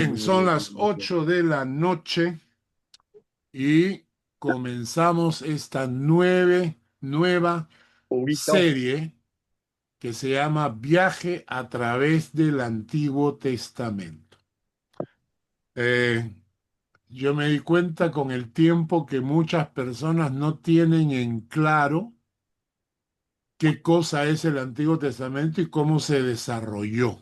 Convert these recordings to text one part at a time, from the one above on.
Bien, son las 8 de la noche y comenzamos esta nueva serie que se llama Viaje a través del Antiguo Testamento. Yo me di cuenta con el tiempo que muchas personas no tienen en claro qué cosa es el Antiguo Testamento y cómo se desarrolló.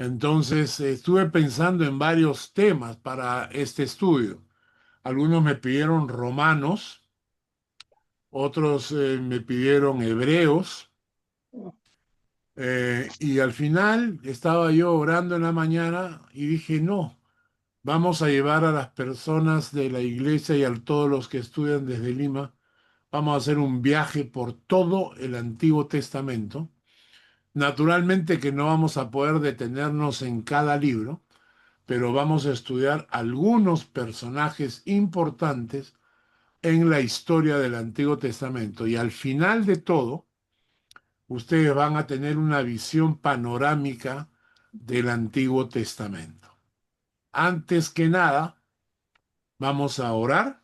Entonces, estuve pensando en varios temas para este estudio. Algunos me pidieron Romanos, otros me pidieron Hebreos, y al final estaba yo orando en la mañana y dije, no, vamos a llevar a las personas de la iglesia y a todos los que estudian desde Lima, vamos a hacer un viaje por todo el Antiguo Testamento. Naturalmente que no vamos a poder detenernos en cada libro, pero vamos a estudiar algunos personajes importantes en la historia del Antiguo Testamento. Y al final de todo, ustedes van a tener una visión panorámica del Antiguo Testamento. Antes que nada, vamos a orar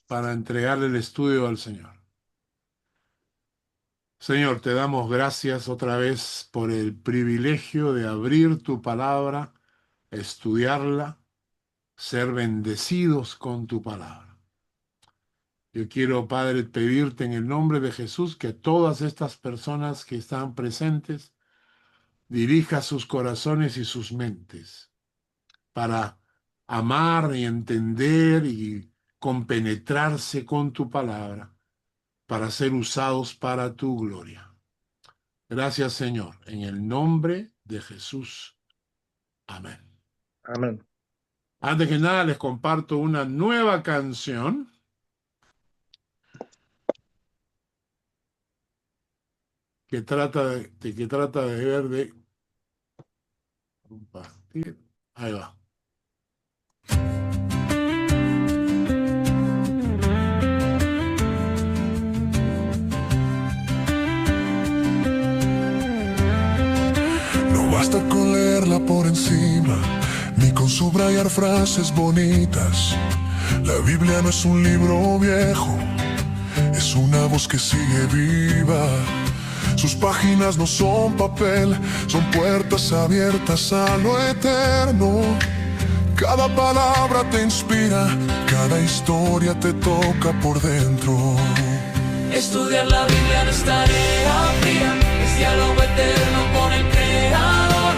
para entregarle el estudio al Señor. Señor, te damos gracias otra vez por el privilegio de abrir tu palabra, estudiarla, ser bendecidos con tu palabra. Yo quiero, Padre, pedirte en el nombre de Jesús que todas estas personas que están presentes dirija sus corazones y sus mentes para amar y entender y compenetrarse con tu palabra, para ser usados para tu gloria. Gracias, Señor, en el nombre de Jesús. Amén. Amén. Antes que nada, les comparto una nueva canción que trata de ver de compartir. Ahí va. No basta con leerla por encima, ni con subrayar frases bonitas. La Biblia no es un libro viejo, es una voz que sigue viva. Sus páginas no son papel, son puertas abiertas a lo eterno. Cada palabra te inspira, cada historia te toca por dentro. Estudiar la Biblia no es tarea fría, es diálogo eterno con el Creador.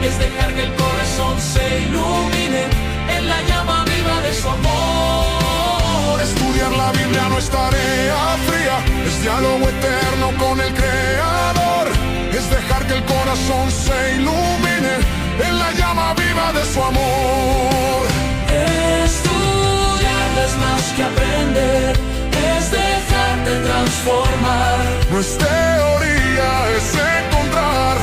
Es dejar que el corazón se ilumine en la llama viva de su amor. Estudiar la Biblia no es tarea fría, es diálogo eterno con el Creador. Es dejar que el corazón se ilumine en la llama viva de su amor. Estudiar es más que aprender, es dejarte transformar. No es teoría, es encontrar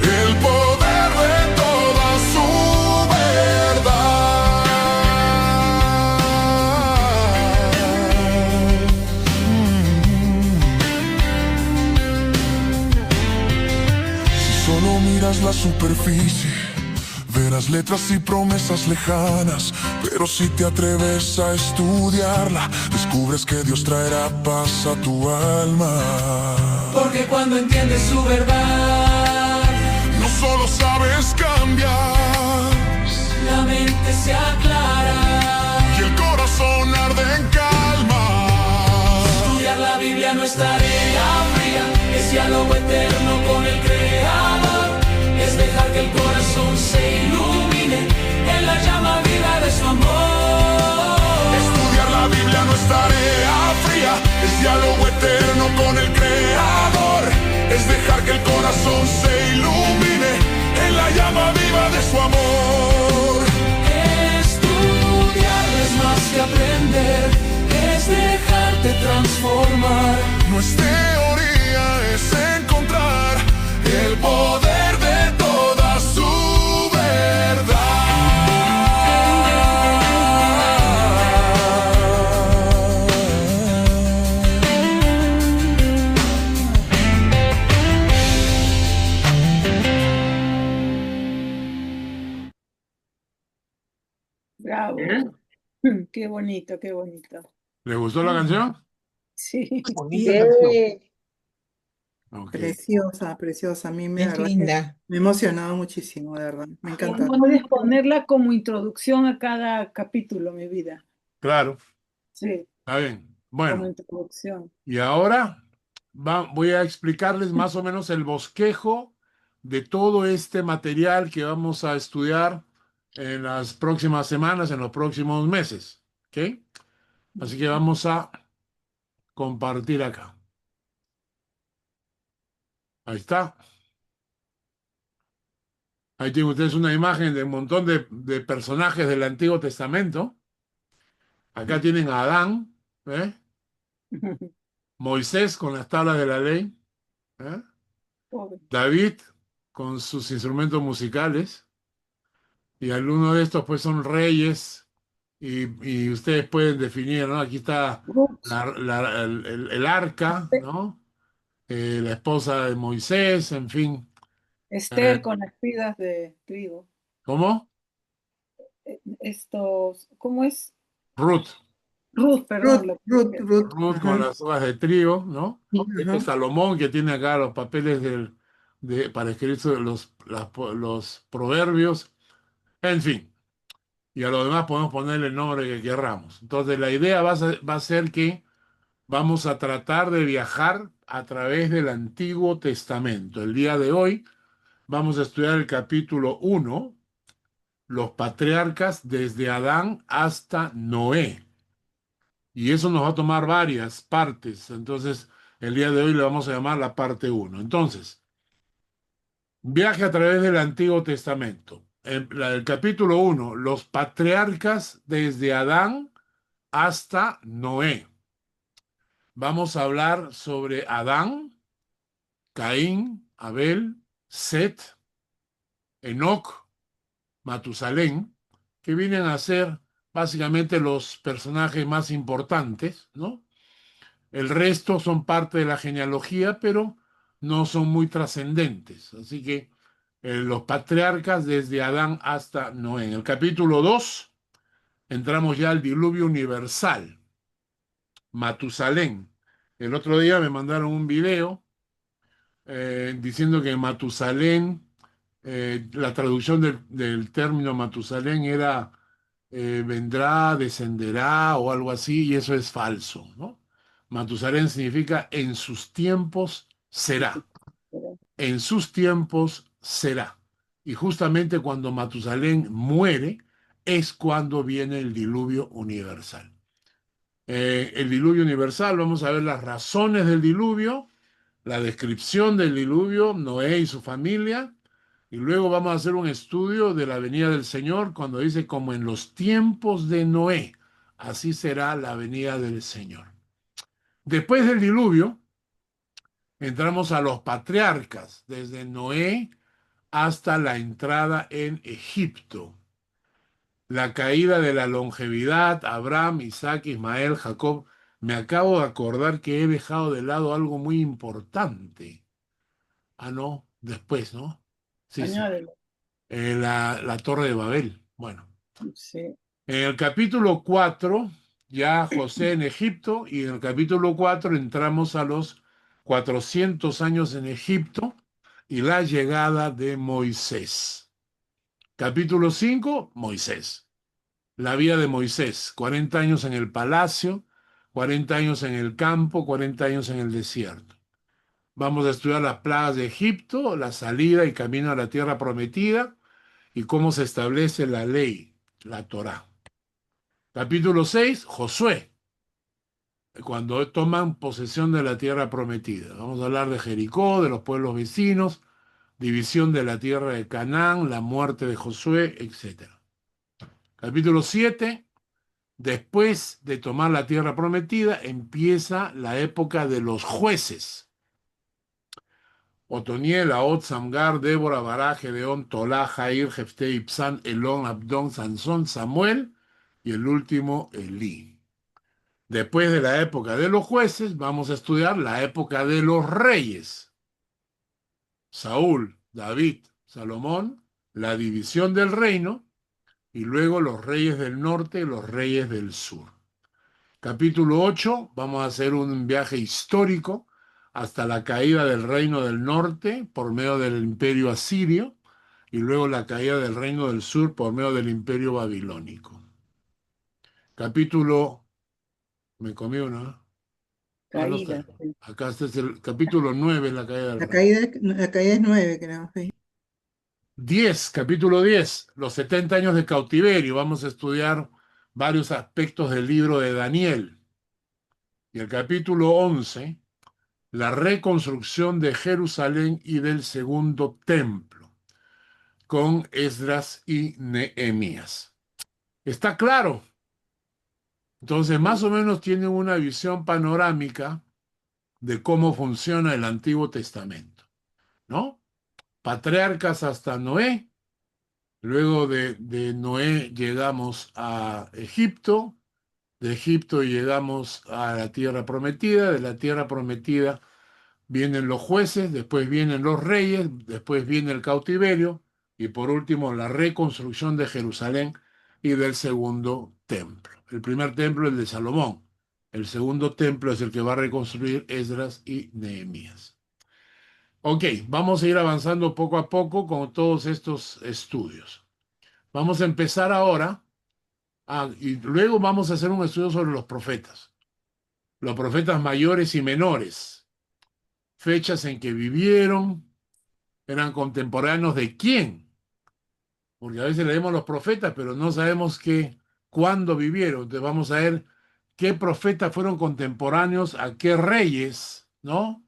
el poder de toda su verdad. Si solo miras la superficie, verás letras y promesas lejanas, pero si te atreves a estudiarla, descubres que Dios traerá paz a tu alma. Porque cuando entiendes su verdad, no solo sabes cambiar, la mente se aclara y el corazón arde en calma. Estudiar la Biblia no es tarea fría, es diálogo eterno con el Creador. Es dejar que el corazón se ilumine en la llama viva de su amor. Estudiar la Biblia no es tarea fría, es diálogo eterno con el Creador. Es dejar que el corazón se ilumine en la llama viva de su amor. Estudiar es más que aprender, es dejarte transformar. No es teoría, es encontrar el poder de toda su verdad. Bravo. Qué bonito, qué bonito. ¿Les gustó la canción? Sí. Bonita canción. Ok. Preciosa, preciosa. A mí me, de Es verdad que linda. me ha emocionado muchísimo, de verdad. Me encanta. Puedes ponerla como introducción a cada capítulo, mi vida. Claro, Sí, está bien. como Bueno, introducción. y ahora voy a explicarles más o menos el bosquejo de todo este material que vamos a estudiar en las próximas semanas, en los próximos meses. ¿Ok? Así que vamos a compartir acá. Ahí está. Ahí tienen ustedes una imagen de un montón de personajes del Antiguo Testamento. Acá tienen a Adán, ¿eh? Moisés con las tablas de la ley, ¿eh? Pobre. David con sus instrumentos musicales, y algunos de estos pues son reyes, y ustedes pueden definir, ¿no? Aquí está Ruth, el arca, ¿no? La esposa de Moisés, en fin. Esther con las espigas de trigo. ¿Cómo? Estos, ¿cómo es? Ruth. Ruth, perdón. Ruth. Ruth con Ajá, las hojas de trigo, ¿no? Este ajá. Salomón que tiene acá los papeles para escribir sobre los proverbios, en fin. Y a lo demás podemos ponerle el nombre que querramos. Entonces la idea va a ser que vamos a tratar de viajar a través del Antiguo Testamento. El día de hoy vamos a estudiar el capítulo 1, los patriarcas desde Adán hasta Noé. Y eso nos va a tomar varias partes. Entonces, el día de hoy le vamos a llamar la parte 1. Entonces, viaje a través del Antiguo Testamento. El capítulo 1, los patriarcas desde Adán hasta Noé. Vamos a hablar sobre Adán, Caín, Abel, Set, Enoc, Matusalén, que vienen a ser básicamente los personajes más importantes, ¿no? El resto son parte de la genealogía, pero no son muy trascendentes. Así que los patriarcas desde Adán hasta Noé. En el capítulo 2 entramos ya al diluvio universal, Matusalén. El otro día me mandaron un video diciendo que Matusalén, la traducción del término Matusalén era vendrá, descenderá o algo así, y eso es falso, ¿no? Matusalén significa en sus tiempos será, en sus tiempos será. Y justamente cuando Matusalén muere es cuando viene el diluvio universal. El diluvio universal, vamos a ver las razones del diluvio, la descripción del diluvio, Noé y su familia, y luego vamos a hacer un estudio de la venida del Señor cuando dice como en los tiempos de Noé, así será la venida del Señor. Después del diluvio, entramos a los patriarcas, desde Noé hasta la entrada en Egipto. La caída de la longevidad, Abraham, Isaac, Ismael, Jacob. Me acabo de acordar que he dejado de lado algo muy importante. Ah, no, después, ¿no? Sí, sí. Añádelo. La Torre de Babel. Bueno, Sí. en el capítulo 4, ya José en Egipto, y en el capítulo 4 entramos a los 400 años en Egipto y la llegada de Moisés. Capítulo 5, Moisés. La vida de Moisés, 40 años en el palacio, 40 años en el campo, 40 años en el desierto. Vamos a estudiar las plagas de Egipto, la salida y camino a la tierra prometida y cómo se establece la ley, la Torá. Capítulo 6, Josué, cuando toman posesión de la tierra prometida. Vamos a hablar de Jericó, de los pueblos vecinos, división de la tierra de Canaán, la muerte de Josué, etc. Capítulo 7, después de tomar la tierra prometida, empieza la época de los jueces. Otoniel, Ahot, Samgar, Débora, Bará, Gedeón, Tolá, Jair, Jefté, Ibsán, Elón, Abdón, Sansón, Samuel y el último, Elí. Después de la época de los jueces, vamos a estudiar la época de los reyes. Saúl, David, Salomón, la división del reino y luego los reyes del norte y los reyes del sur. Capítulo 8, vamos a hacer un viaje histórico hasta la caída del reino del norte por medio del imperio asirio y luego la caída del reino del sur por medio del imperio babilónico. Capítulo, me comí una. Ah, no Caída. está. Acá está el capítulo 9, la caída del La reino. caída es 9, creo, sí. 10, capítulo 10, los 70 años de cautiverio. Vamos a estudiar varios aspectos del libro de Daniel. Y el capítulo 11, la reconstrucción de Jerusalén y del segundo templo, con Esdras y Nehemías. ¿Está claro? Entonces, más o menos tienen una visión panorámica de cómo funciona el Antiguo Testamento, ¿no? Patriarcas hasta Noé, luego de Noé llegamos a Egipto, de Egipto llegamos a la tierra prometida, de la tierra prometida vienen los jueces, después vienen los reyes, después viene el cautiverio y por último la reconstrucción de Jerusalén y del segundo templo. El primer templo es el de Salomón, el segundo templo es el que va a reconstruir Esdras y Nehemías. Ok, vamos a ir avanzando poco a poco con todos estos estudios. Vamos a empezar ahora y luego vamos a hacer un estudio sobre los profetas mayores y menores, fechas en que vivieron, eran contemporáneos de quién, porque a veces leemos los profetas, pero no sabemos cuándo vivieron. Entonces vamos a ver qué profetas fueron contemporáneos a qué reyes, ¿no?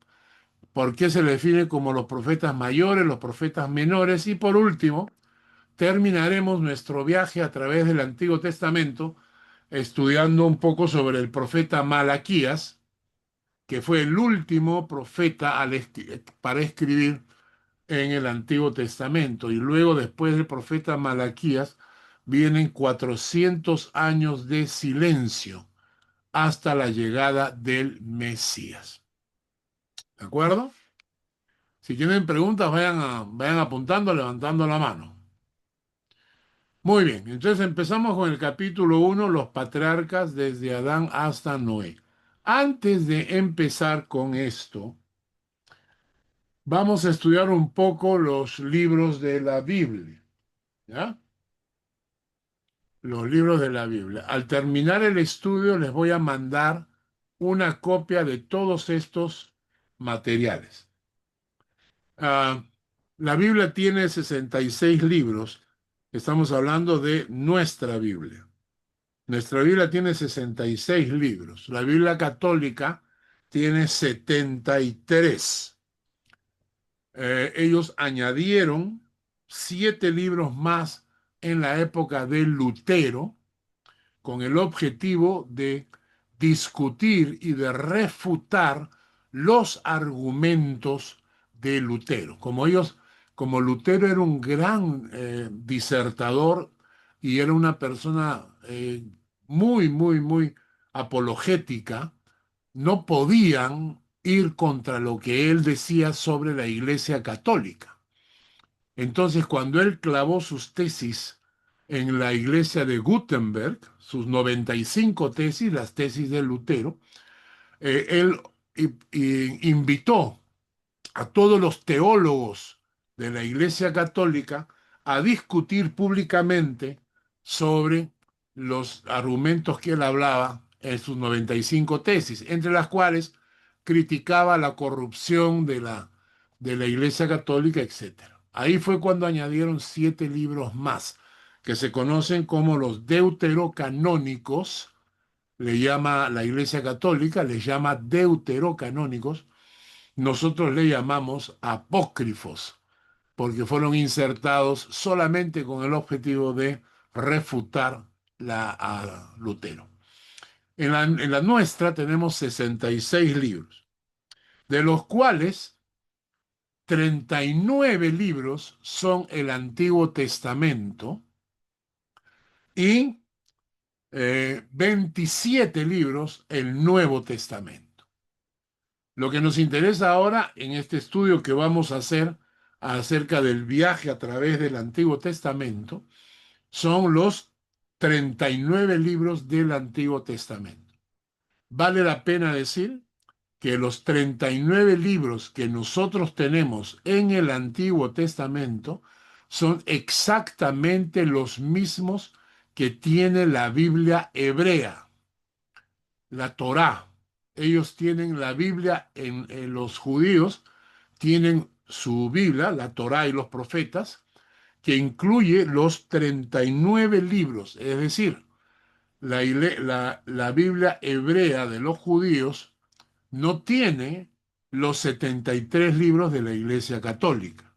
¿Por qué se le define como los profetas mayores, los profetas menores? Y por último, terminaremos nuestro viaje a través del Antiguo Testamento estudiando un poco sobre el profeta Malaquías, que fue el último profeta para escribir en el Antiguo Testamento. Y luego, después del profeta Malaquías, vienen 400 años de silencio hasta la llegada del Mesías. ¿De acuerdo? Si tienen preguntas, vayan apuntando, levantando la mano. Muy bien, entonces empezamos con el capítulo 1, los patriarcas desde Adán hasta Noé. Antes de empezar con esto, vamos a estudiar un poco los libros de la Biblia, ¿ya? Los libros de la Biblia. Al terminar el estudio les voy a mandar una copia de todos estos materiales. La Biblia tiene 66 libros. Estamos hablando de nuestra Biblia. Nuestra Biblia tiene 66 libros. La Biblia católica tiene 73. Ellos añadieron 7 libros más en la época de Lutero con el objetivo de discutir y de refutar los argumentos de Lutero. Como Lutero era un gran disertador y era una persona muy, muy, muy apologética, no podían ir contra lo que él decía sobre la Iglesia Católica. Entonces, cuando él clavó sus tesis en la iglesia de Gutenberg, sus 95 tesis, las tesis de Lutero, él invitó a todos los teólogos de la Iglesia Católica a discutir públicamente sobre los argumentos que él hablaba en sus 95 tesis, entre las cuales criticaba la corrupción de la Iglesia Católica, etc. Ahí fue cuando añadieron 7 libros más, que se conocen como los deuterocanónicos, le llama la Iglesia Católica, les llama deuterocanónicos, nosotros le llamamos apócrifos, porque fueron insertados solamente con el objetivo de refutar a Lutero. En la nuestra tenemos 66 libros, de los cuales 39 libros son el Antiguo Testamento y 27 libros el Nuevo Testamento. Lo que nos interesa ahora en este estudio que vamos a hacer acerca del viaje a través del Antiguo Testamento son los 39 libros del Antiguo Testamento. Vale la pena decir que los 39 libros que nosotros tenemos en el Antiguo Testamento son exactamente los mismos que tiene la Biblia hebrea, la Torá. Ellos tienen la Biblia, en los judíos tienen su Biblia, la Torá y los profetas, que incluye los 39 libros, es decir, la Biblia hebrea de los judíos no tiene los 73 libros de la Iglesia Católica.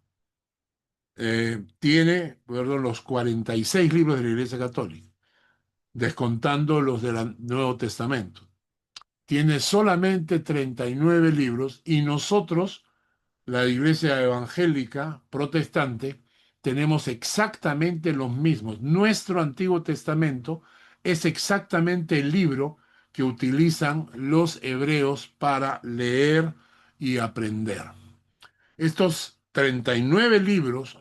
Tiene, perdón, los 46 libros de la Iglesia Católica, descontando los del Nuevo Testamento. Tiene solamente 39 libros y nosotros, la Iglesia Evangélica Protestante, tenemos exactamente los mismos. Nuestro Antiguo Testamento es exactamente el libro que utilizan los hebreos para leer y aprender. Estos 39 libros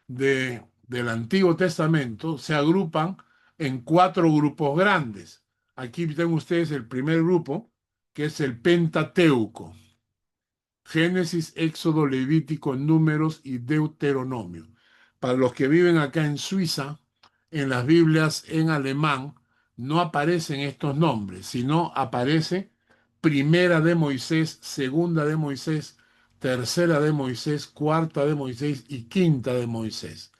del Antiguo Testamento se agrupan en 4 grupos grandes. Aquí tienen ustedes el primer grupo, que es el Pentateuco. Génesis, Éxodo, Levítico, Números y Deuteronomio. Para los que viven acá en Suiza, en las Biblias en alemán no aparecen estos nombres, sino aparece Primera de Moisés, Segunda de Moisés, Tercera de Moisés, Cuarta de Moisés y Quinta de Moisés.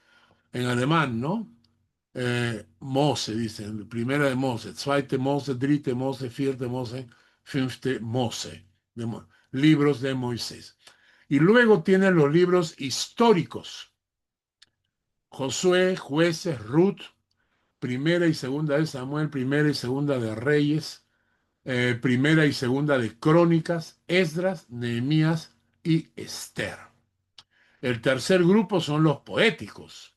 En alemán, ¿no? Mose, dicen, Primera de Mose, Zweite Mose, Dritte Mose, Vierte Mose, Fünfte Mose. Libros de Moisés. Y luego tienen los libros históricos. Josué, Jueces, Ruth, Primera y Segunda de Samuel, Primera y Segunda de Reyes, Primera y Segunda de Crónicas, Esdras, Nehemías y Esther. El tercer grupo son los poéticos.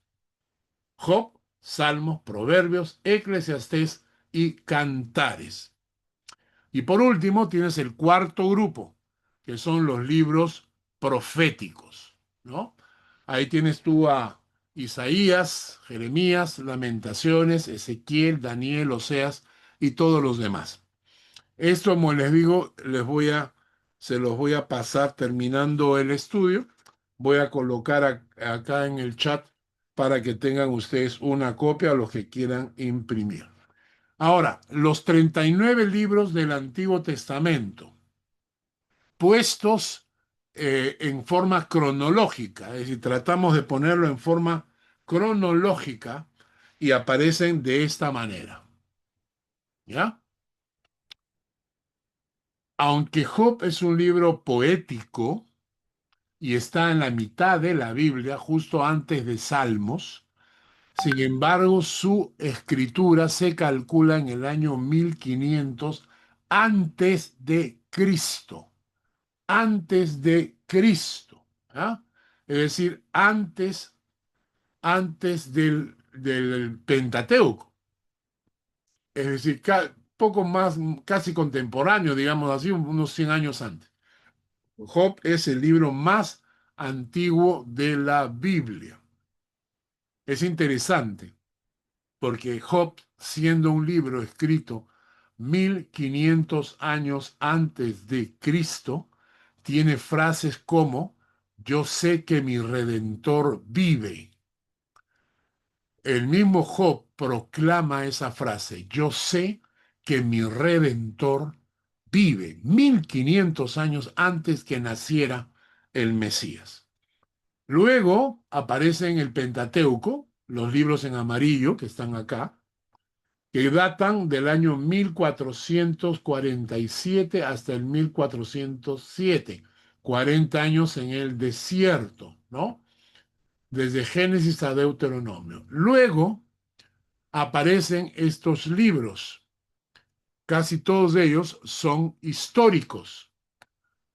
Job, Salmos, Proverbios, Eclesiastés y Cantares. Y por último tienes el cuarto grupo, que son los libros proféticos, ¿no? Ahí tienes tú a Isaías, Jeremías, Lamentaciones, Ezequiel, Daniel, Oseas y todos los demás. Esto, como les digo, se los voy a pasar terminando el estudio. Voy a colocar acá en el chat para que tengan ustedes una copia a los que quieran imprimir. Ahora, los 39 libros del Antiguo Testamento, puestos en forma cronológica, es decir, tratamos de ponerlo en forma cronológica y aparecen de esta manera. ¿Ya? Aunque Job es un libro poético y está en la mitad de la Biblia, justo antes de Salmos, sin embargo, su escritura se calcula en el año 1500 antes de Cristo. Antes de Cristo. ¿Ah? Es decir, antes del Pentateuco. Es decir, poco más, casi contemporáneo, digamos así, unos 100 años antes. Job es el libro más antiguo de la Biblia. Es interesante, porque Job, siendo un libro escrito 1500 años antes de Cristo, tiene frases como: yo sé que mi Redentor vive. El mismo Job proclama esa frase: yo sé que mi Redentor vive, 1500 años antes que naciera el Mesías. Luego aparece en el Pentateuco, los libros en amarillo que están acá, que datan del año 1447 hasta el 1407, 40 años en el desierto, ¿no? Desde Génesis a Deuteronomio. Luego aparecen estos libros, casi todos ellos son históricos: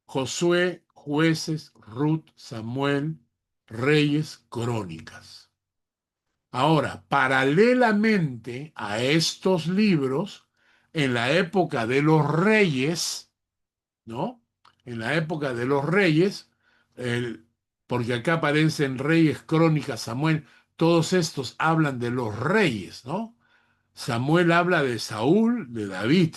Josué, Jueces, Ruth, Samuel, Reyes, Crónicas. Ahora, paralelamente a estos libros, en la época de los reyes, ¿no? En la época de los reyes, porque acá aparecen Reyes, Crónicas, Samuel, todos estos hablan de los reyes, ¿no? Samuel habla de Saúl, de David.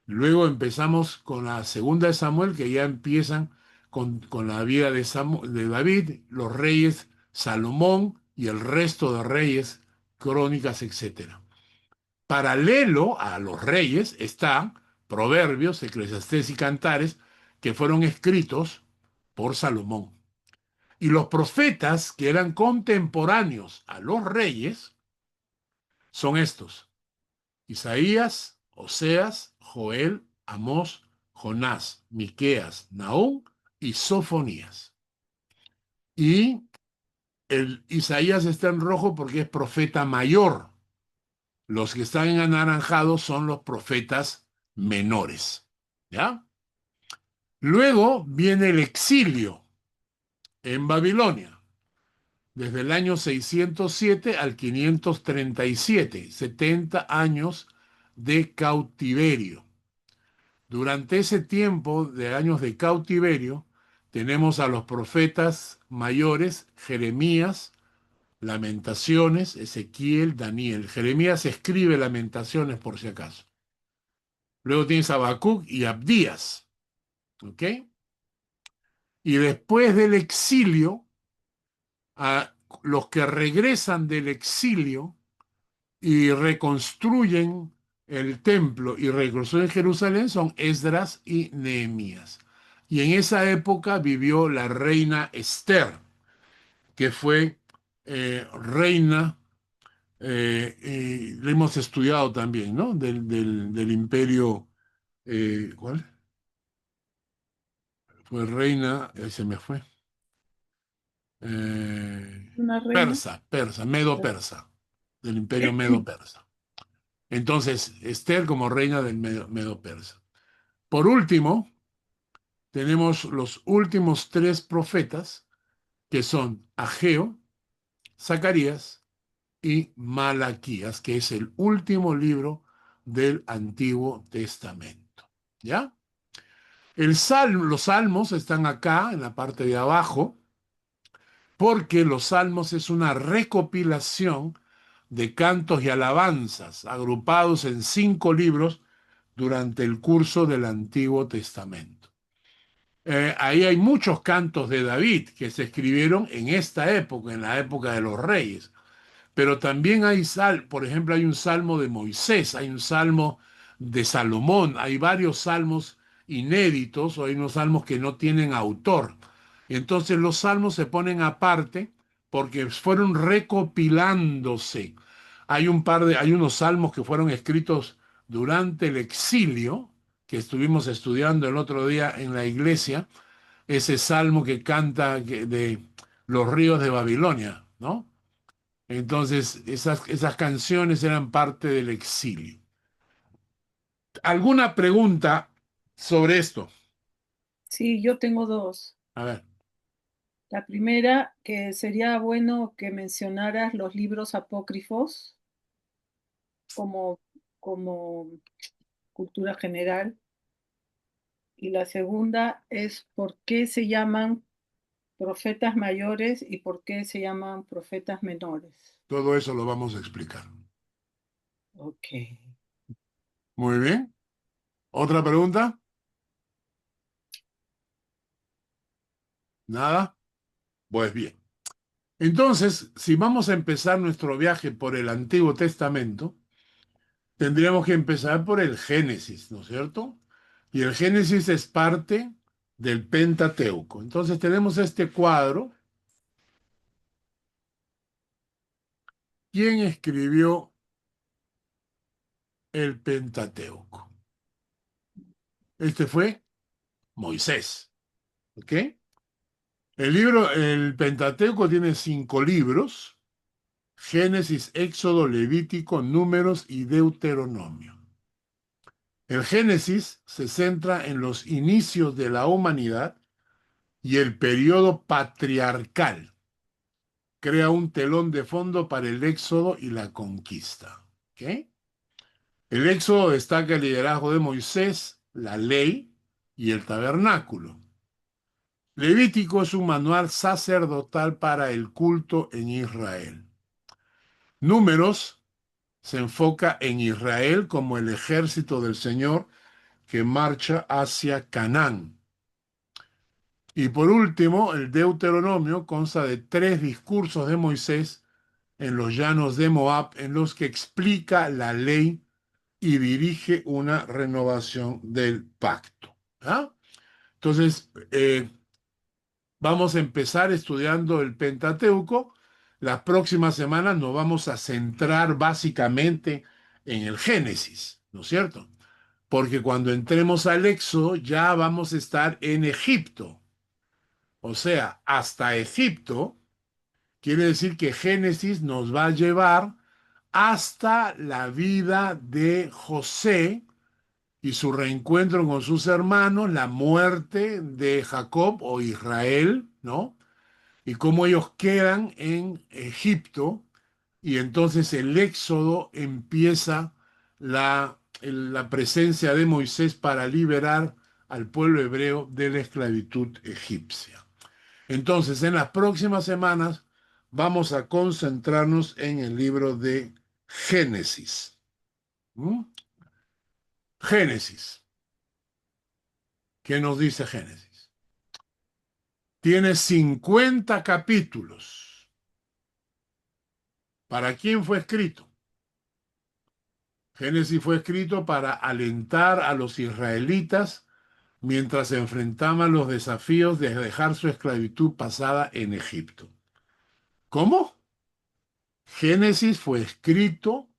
Luego empezamos con la segunda de Samuel, que ya empiezan con la vida de David, los reyes, Salomón y el resto de reyes, crónicas, etcétera. Paralelo a los reyes están Proverbios, Eclesiastés y Cantares, que fueron escritos por Salomón. Y los profetas que eran contemporáneos a los reyes son estos: Isaías, Oseas, Joel, Amós, Jonás, Miqueas, Nahum y Sofonías. Y el Isaías está en rojo porque es profeta mayor. Los que están en anaranjado son los profetas menores. ¿Ya? Luego viene el exilio en Babilonia, desde el año 607 al 537, 70 años de cautiverio. Durante ese tiempo de años de cautiverio, tenemos a los profetas mayores, Jeremías, Lamentaciones, Ezequiel, Daniel. Jeremías escribe Lamentaciones por si acaso. Luego tienes a Habacuc y Abdías. ¿Ok? Y después del exilio, a los que regresan del exilio y reconstruyen el templo y reconstruyen Jerusalén son Esdras y Nehemías. Y en esa época vivió la reina Esther, que fue reina, lo hemos estudiado también, ¿no? Del imperio, ¿cuál? Fue reina, se me fue. Una reina. Persa, medo-persa, del imperio medo-persa. Entonces, Esther como reina del medo-persa. Por último, tenemos los últimos tres profetas, que son Ageo, Zacarías y Malaquías, que es el último libro del Antiguo Testamento. ¿Ya? Los salmos están acá, en la parte de abajo, porque los salmos es una recopilación de cantos y alabanzas agrupados en 5 libros durante el curso del Antiguo Testamento. Ahí hay muchos cantos de David que se escribieron en esta época, en la época de los reyes. Pero también hay por ejemplo, hay un salmo de Moisés, hay un salmo de Salomón, hay varios salmos inéditos o hay unos salmos que no tienen autor. Entonces los salmos se ponen aparte porque fueron recopilándose. Hay unos salmos que fueron escritos durante el exilio, que estuvimos estudiando el otro día en la iglesia, ese salmo que canta de los ríos de Babilonia, ¿no? Entonces, esas canciones eran parte del exilio. ¿Alguna pregunta sobre esto? Sí, yo tengo dos. A ver, La primera, que sería bueno que mencionaras los libros apócrifos como, como cultura general. Y la segunda es por qué se llaman profetas mayores y por qué se llaman profetas menores. todo eso lo vamos a explicar. Ok. Muy bien. ¿Otra pregunta? ¿Nada? Pues bien. Entonces, si vamos a empezar nuestro viaje por el Antiguo Testamento, tendríamos que empezar por el Génesis, ¿no es cierto? Y el Génesis es parte del Pentateuco. Entonces tenemos este cuadro. ¿Quién escribió el Pentateuco? Este fue Moisés. ¿Ok? El Pentateuco tiene 5 libros: Génesis, Éxodo, Levítico, Números y Deuteronomio. El Génesis se centra en los inicios de la humanidad y el periodo patriarcal. Crea un telón de fondo para el Éxodo y la conquista. ¿Ok? El Éxodo destaca el liderazgo de Moisés, la ley y el tabernáculo. Levítico es un manual sacerdotal para el culto en Israel. Números se enfoca en Israel como el ejército del Señor que marcha hacia Canaán. Y por último, el Deuteronomio consta de 3 discursos de Moisés en los llanos de Moab, en los que explica la ley y dirige una renovación del pacto. ¿Ah? Entonces, vamos a empezar estudiando el Pentateuco. Las próximas semanas nos vamos a centrar básicamente en el Génesis, ¿no es cierto? Porque cuando entremos al Éxodo ya vamos a estar en Egipto. O sea, hasta Egipto quiere decir que Génesis nos va a llevar hasta la vida de José y su reencuentro con sus hermanos, la muerte de Jacob o Israel, ¿no? Y cómo ellos quedan en Egipto, y entonces el éxodo empieza la presencia de Moisés para liberar al pueblo hebreo de la esclavitud egipcia. Entonces, en las próximas semanas vamos a concentrarnos en el libro de Génesis. ¿Mm? Génesis. ¿Qué nos dice Génesis? Tiene 50 capítulos. ¿Para quién fue escrito? Génesis fue escrito para alentar a los israelitas mientras se enfrentaban los desafíos de dejar su esclavitud pasada en Egipto. ¿Cómo? Génesis fue escrito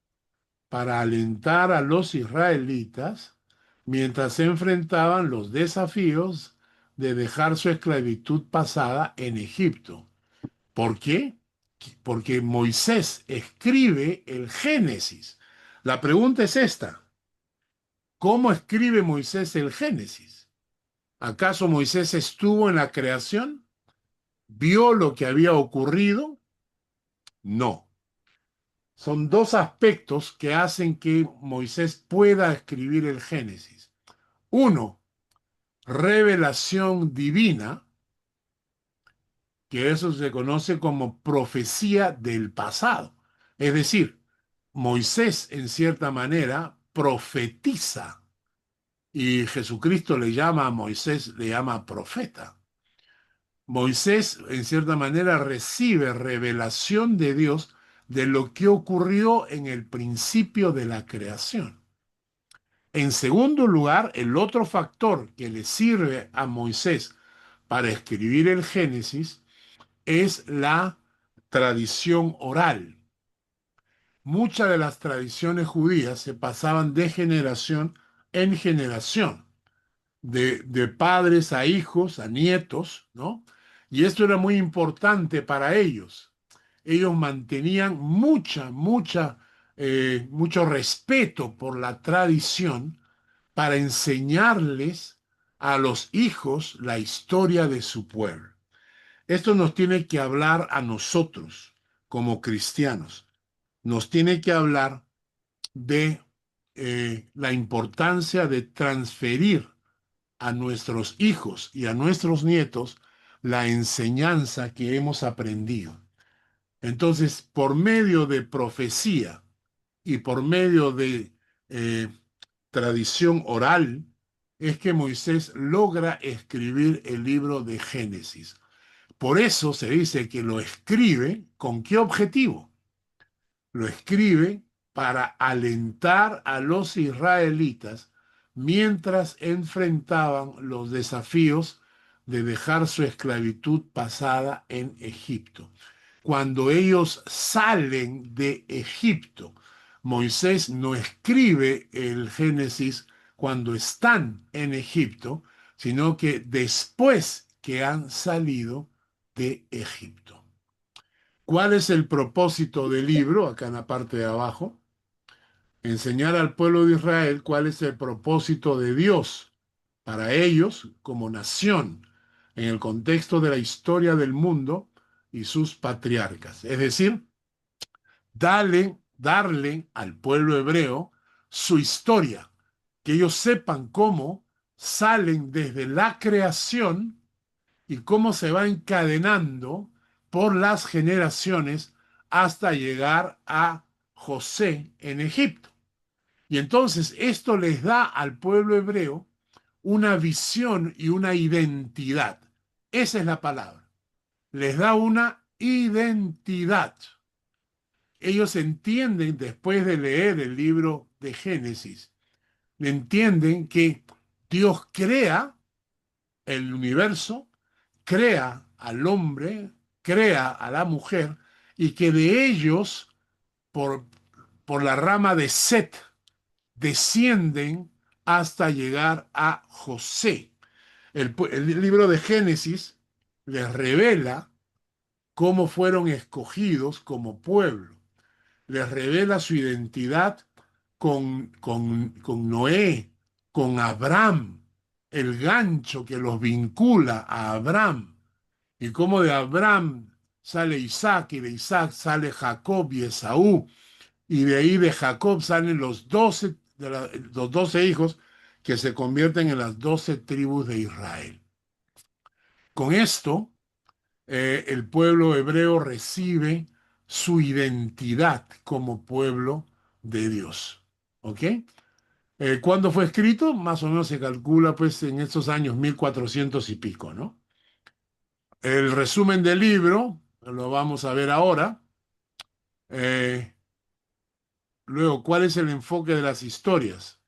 para alentar a los israelitas mientras se enfrentaban los desafíos de dejar su esclavitud pasada en Egipto. ¿Por qué? Porque Moisés escribe el Génesis. La pregunta es esta: ¿cómo escribe Moisés el Génesis? ¿Acaso Moisés estuvo en la creación? ¿Vio lo que había ocurrido? No. Son 2 aspectos que hacen que Moisés pueda escribir el Génesis. Uno, revelación divina, que eso se conoce como profecía del pasado. Es decir, Moisés, en cierta manera, profetiza, y Jesucristo le llama a Moisés, le llama profeta. Moisés, en cierta manera, recibe revelación de Dios de lo que ocurrió en el principio de la creación. En segundo lugar, el otro factor que le sirve a Moisés para escribir el Génesis es la tradición oral. Muchas de las tradiciones judías se pasaban de generación en generación, de padres a hijos, a nietos, ¿no? Y esto era muy importante para ellos. Ellos mantenían mucho respeto por la tradición para enseñarles a los hijos la historia de su pueblo. Esto nos tiene que hablar a nosotros como cristianos. Nos tiene que hablar de la importancia de transferir a nuestros hijos y a nuestros nietos la enseñanza que hemos aprendido. Entonces, por medio de profecía y por medio de tradición oral, es que Moisés logra escribir el libro de Génesis. Por eso se dice que lo escribe, ¿con qué objetivo? Lo escribe para alentar a los israelitas mientras enfrentaban los desafíos de dejar su esclavitud pasada en Egipto. Cuando ellos salen de Egipto, Moisés no escribe el Génesis cuando están en Egipto, sino que después que han salido de Egipto. ¿Cuál es el propósito del libro? Acá en la parte de abajo. Enseñar al pueblo de Israel cuál es el propósito de Dios para ellos como nación en el contexto de la historia del mundo y sus patriarcas. Es decir, darle al pueblo hebreo su historia, que ellos sepan cómo salen desde la creación y cómo se va encadenando por las generaciones hasta llegar a José en Egipto. Y entonces esto les da al pueblo hebreo una visión y una identidad. Esa es la palabra. Les da una identidad. Ellos entienden, después de leer el libro de Génesis, entienden que Dios crea el universo, crea al hombre, crea a la mujer, y que de ellos, por la rama de Set, descienden hasta llegar a José. El libro de Génesis les revela cómo fueron escogidos como pueblo. Les revela su identidad con Noé, con Abraham, el gancho que los vincula a Abraham, y cómo de Abraham sale Isaac, y de Isaac sale Jacob y Esaú, y de ahí de Jacob salen los 12 hijos que se convierten en las 12 tribus de Israel. Con esto, el pueblo hebreo recibe su identidad como pueblo de Dios. ¿Ok? ¿Cuándo fue escrito? Más o menos se calcula pues en estos años 1400 y pico, ¿no? El resumen del libro lo vamos a ver ahora. Luego, ¿cuál es el enfoque de las historias?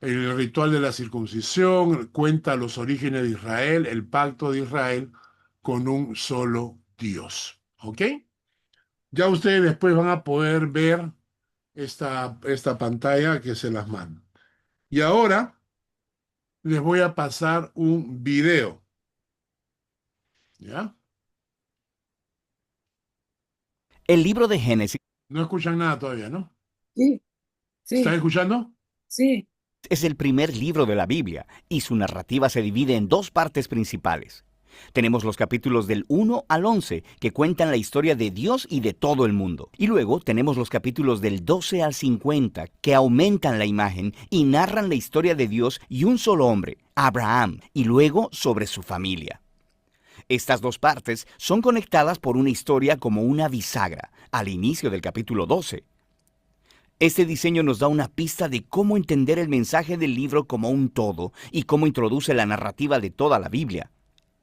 El ritual de la circuncisión cuenta los orígenes de Israel, el pacto de Israel con un solo Dios. ¿Ok? Ya ustedes después van a poder ver esta pantalla que se las mando. Y ahora les voy a pasar un video. ¿Ya? El libro de Génesis No escuchan nada todavía, ¿no? Sí, ¿Están sí, escuchando? sí. es el primer libro de la Biblia y su narrativa se divide en dos partes principales. Tenemos los capítulos del 1 al 11 que cuentan la historia de Dios y de todo el mundo. Y luego tenemos los capítulos del 12 al 50 que aumentan la imagen y narran la historia de Dios y un solo hombre, Abraham, y luego sobre su familia. Estas dos partes son conectadas por una historia como una bisagra al inicio del capítulo 12. Este diseño nos da una pista de cómo entender el mensaje del libro como un todo y cómo introduce la narrativa de toda la Biblia.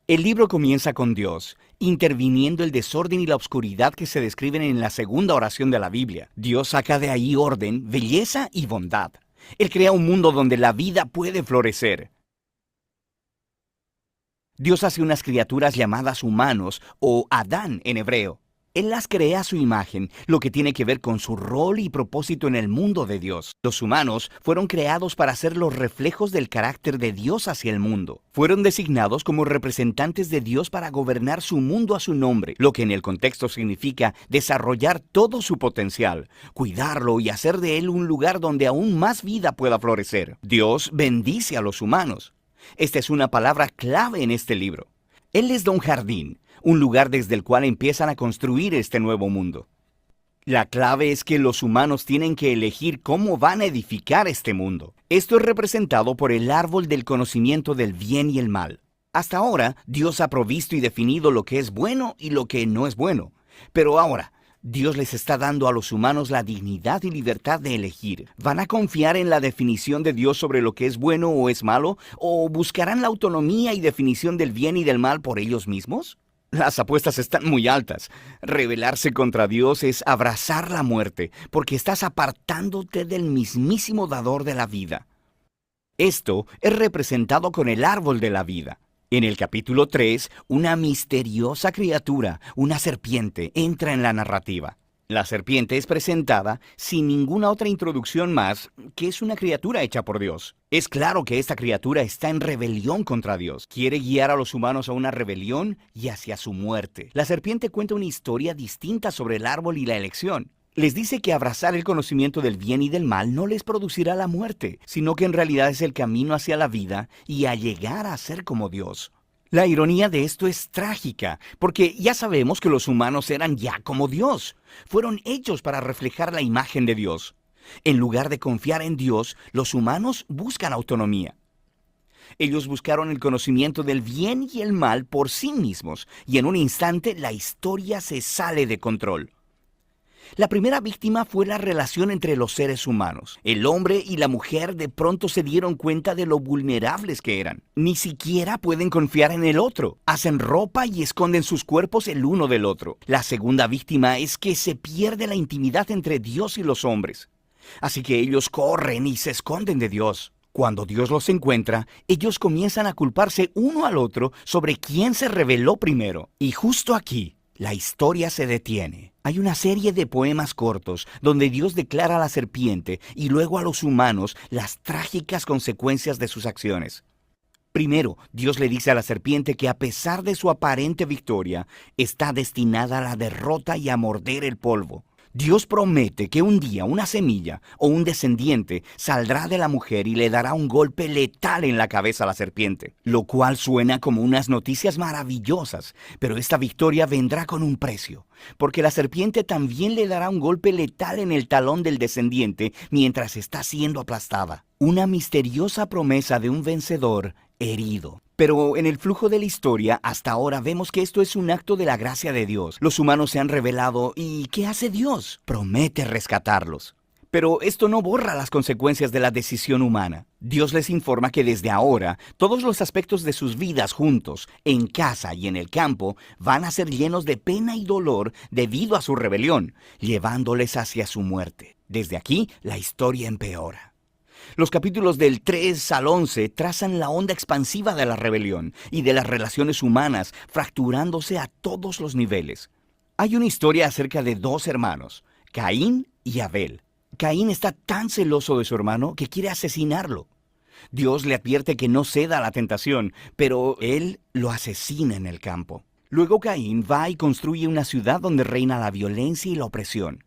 El libro comienza con Dios, interviniendo el desorden y la oscuridad que se describen en la segunda oración de la Biblia. Dios saca de ahí orden, belleza y bondad. Él crea un mundo donde la vida puede florecer. Dios hace unas criaturas llamadas humanos, o Adán en hebreo. Él las crea a su imagen, lo que tiene que ver con su rol y propósito en el mundo de Dios. Los humanos fueron creados para ser los reflejos del carácter de Dios hacia el mundo. Fueron designados como representantes de Dios para gobernar su mundo a su nombre, lo que en el contexto significa desarrollar todo su potencial, cuidarlo y hacer de él un lugar donde aún más vida pueda florecer. Dios bendice a los humanos. Esta es una palabra clave en este libro. Él les da un jardín, un lugar desde el cual empiezan a construir este nuevo mundo. La clave es que los humanos tienen que elegir cómo van a edificar este mundo. Esto es representado por el árbol del conocimiento del bien y el mal. Hasta ahora, Dios ha provisto y definido lo que es bueno y lo que no es bueno. Pero ahora, Dios les está dando a los humanos la dignidad y libertad de elegir. ¿Van a confiar en la definición de Dios sobre lo que es bueno o es malo? ¿O buscarán la autonomía y definición del bien y del mal por ellos mismos? Las apuestas están muy altas. Rebelarse contra Dios es abrazar la muerte, porque estás apartándote del mismísimo dador de la vida. Esto es representado con el árbol de la vida. En el capítulo 3, una misteriosa criatura, una serpiente, entra en la narrativa. La serpiente es presentada sin ninguna otra introducción más que es una criatura hecha por Dios. Es claro que esta criatura está en rebelión contra Dios. Quiere guiar a los humanos a una rebelión y hacia su muerte. La serpiente cuenta una historia distinta sobre el árbol y la elección. Les dice que abrazar el conocimiento del bien y del mal no les producirá la muerte, sino que en realidad es el camino hacia la vida y a llegar a ser como Dios. La ironía de esto es trágica, porque ya sabemos que los humanos eran ya como Dios. Fueron hechos para reflejar la imagen de Dios. En lugar de confiar en Dios, los humanos buscan autonomía. Ellos buscaron el conocimiento del bien y el mal por sí mismos, y en un instante la historia se sale de control. La primera víctima fue la relación entre los seres humanos. El hombre y la mujer de pronto se dieron cuenta de lo vulnerables que eran. Ni siquiera pueden confiar en el otro. Hacen ropa y esconden sus cuerpos el uno del otro. La segunda víctima es que se pierde la intimidad entre Dios y los hombres. Así que ellos corren y se esconden de Dios. Cuando Dios los encuentra, ellos comienzan a culparse uno al otro sobre quién se rebeló primero. Y justo aquí, la historia se detiene. Hay una serie de poemas cortos donde Dios declara a la serpiente y luego a los humanos las trágicas consecuencias de sus acciones. Primero, Dios le dice a la serpiente que a pesar de su aparente victoria, está destinada a la derrota y a morder el polvo. Dios promete que un día una semilla o un descendiente saldrá de la mujer y le dará un golpe letal en la cabeza a la serpiente, lo cual suena como unas noticias maravillosas, pero esta victoria vendrá con un precio, porque la serpiente también le dará un golpe letal en el talón del descendiente mientras está siendo aplastada. Una misteriosa promesa de un vencedor herido. Pero en el flujo de la historia, hasta ahora vemos que esto es un acto de la gracia de Dios. Los humanos se han rebelado y ¿qué hace Dios? Promete rescatarlos. Pero esto no borra las consecuencias de la decisión humana. Dios les informa que desde ahora, todos los aspectos de sus vidas juntos, en casa y en el campo, van a ser llenos de pena y dolor debido a su rebelión, llevándoles hacia su muerte. Desde aquí, la historia empeora. Los capítulos del 3 al 11 trazan la onda expansiva de la rebelión y de las relaciones humanas, fracturándose a todos los niveles. Hay una historia acerca de dos hermanos, Caín y Abel. Caín está tan celoso de su hermano que quiere asesinarlo. Dios le advierte que no ceda a la tentación, pero él lo asesina en el campo. Luego Caín va y construye una ciudad donde reina la violencia y la opresión.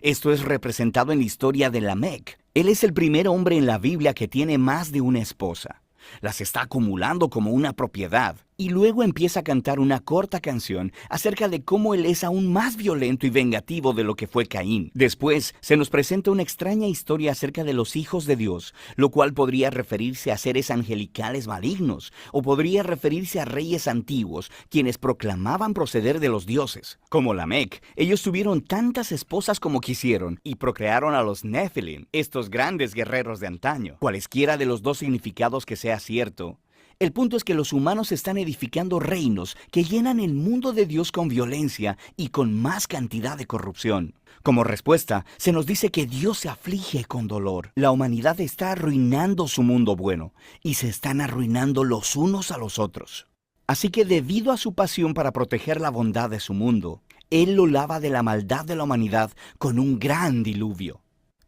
Esto es representado en la historia de Lamec. Él es el primer hombre en la Biblia que tiene más de una esposa. Las está acumulando como una propiedad. Y luego empieza a cantar una corta canción acerca de cómo él es aún más violento y vengativo de lo que fue Caín. Después se nos presenta una extraña historia acerca de los hijos de Dios, lo cual podría referirse a seres angelicales malignos, o podría referirse a reyes antiguos, quienes proclamaban proceder de los dioses. Como Lamec, ellos tuvieron tantas esposas como quisieron, y procrearon a los Nephilim, estos grandes guerreros de antaño. Cualesquiera de los dos significados que sea cierto, el punto es que los humanos están edificando reinos que llenan el mundo de Dios con violencia y con más cantidad de corrupción. Como respuesta, se nos dice que Dios se aflige con dolor. La humanidad está arruinando su mundo bueno y se están arruinando los unos a los otros. Así que debido a su pasión para proteger la bondad de su mundo, Él lo lava de la maldad de la humanidad con un gran diluvio.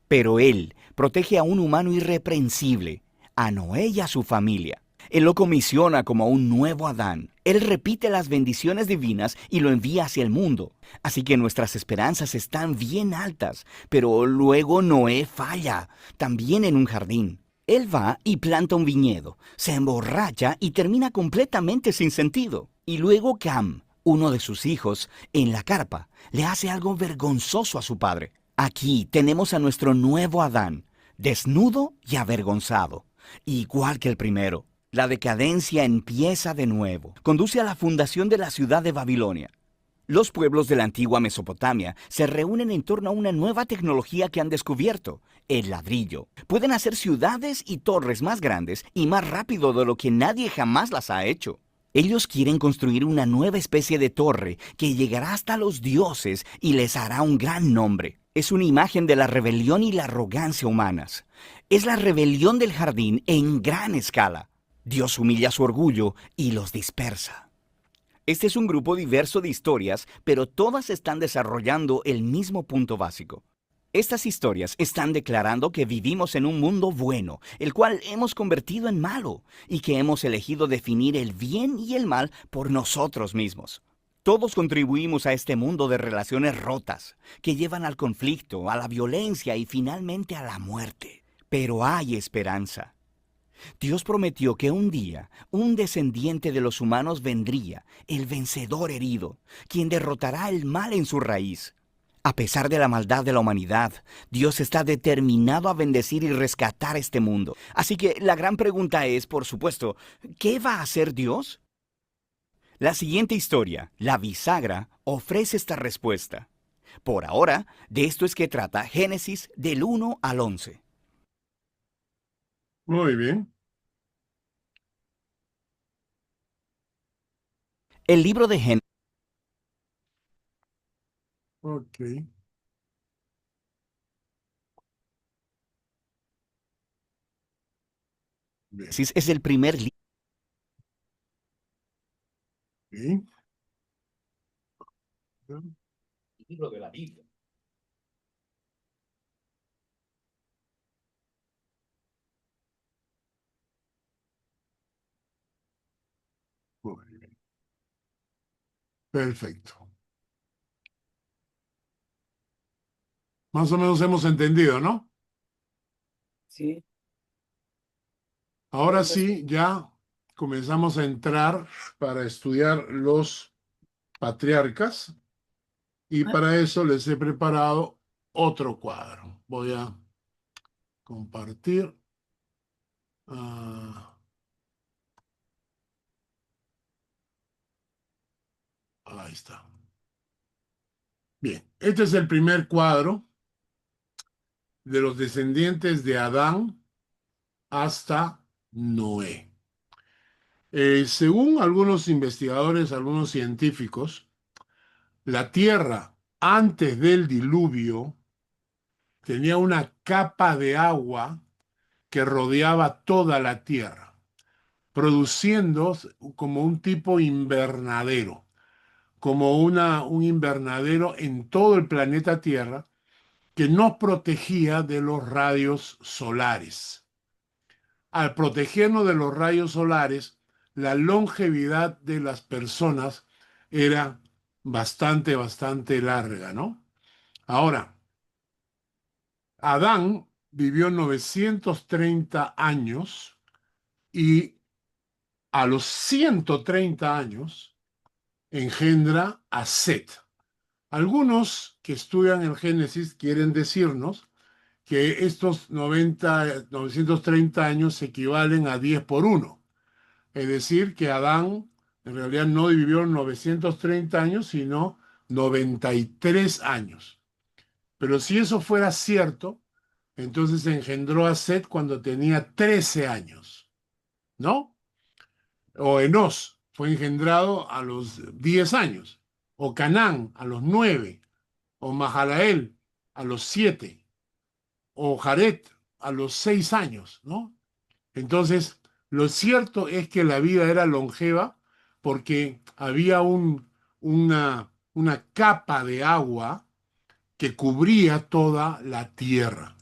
Pero Él protege a un humano irreprensible, a Noé y a su familia. Él lo comisiona como un nuevo Adán. Él repite las bendiciones divinas y lo envía hacia el mundo. Así que nuestras esperanzas están bien altas. Pero luego Noé falla, también en un jardín. Él va y planta un viñedo, se emborracha y termina completamente sin sentido. Y luego Cam, uno de sus hijos, en la carpa, le hace algo vergonzoso a su padre. Aquí tenemos a nuestro nuevo Adán, desnudo y avergonzado, igual que el primero. La decadencia empieza de nuevo. Conduce a la fundación de la ciudad de Babilonia. Los pueblos de la antigua Mesopotamia se reúnen en torno a una nueva tecnología que han descubierto, el ladrillo. Pueden hacer ciudades y torres más grandes y más rápido de lo que nadie jamás las ha hecho. Ellos quieren construir una nueva especie de torre que llegará hasta los dioses y les hará un gran nombre. Es una imagen de la rebelión y la arrogancia humanas. Es la rebelión del jardín en gran escala. Dios humilla su orgullo y los dispersa. Este es un grupo diverso de historias, pero todas están desarrollando el mismo punto básico. Estas historias están declarando que vivimos en un mundo bueno, el cual hemos convertido en malo, y que hemos elegido definir el bien y el mal por nosotros mismos. Todos contribuimos a este mundo de relaciones rotas, que llevan al conflicto, a la violencia y finalmente a la muerte. Pero hay esperanza. Dios prometió que un día un descendiente de los humanos vendría, el vencedor herido, quien derrotará el mal en su raíz. A pesar de la maldad de la humanidad, Dios está determinado a bendecir y rescatar este mundo. Así que la gran pregunta es, por supuesto, ¿qué va a hacer Dios? La siguiente historia, la bisagra, ofrece esta respuesta. Por ahora, de esto es que trata Génesis del 1 al 11. Muy bien. El libro de Génesis Ok. Bien. es el primer libro. Bien. Libro de la Biblia. Muy bien. Perfecto. Más o menos hemos entendido, ¿no? Sí, Ahora buen resumen. sí, ya comenzamos a entrar para estudiar los patriarcas y para eso les he preparado otro cuadro. Voy a compartir. Ah, ahí está. Bien, este es el primer cuadro de los descendientes de Adán hasta Noé. Según algunos investigadores, algunos científicos, la Tierra antes del diluvio tenía una capa de agua que rodeaba toda la Tierra, produciendo como un tipo invernadero, como un invernadero en todo el planeta Tierra que nos protegía de los rayos solares. Al protegernos de los rayos solares, la longevidad de las personas era bastante larga, ¿no? Ahora, Adán vivió 930 años y a los 130 años engendra a Set. Algunos que estudian el Génesis quieren decirnos que estos 930 años equivalen a 10 por 1. Es decir, que Adán en realidad no vivió 930 años, sino 93 años. Pero si eso fuera cierto, entonces engendró a Set cuando tenía 13 años, ¿no? O Enos fue engendrado a los 10 años, o Canaán a los 9, o Mahalael a los 7, o Jared a los 6 años, ¿no? Entonces, lo cierto es que la vida era longeva porque había una capa de agua que cubría toda la tierra.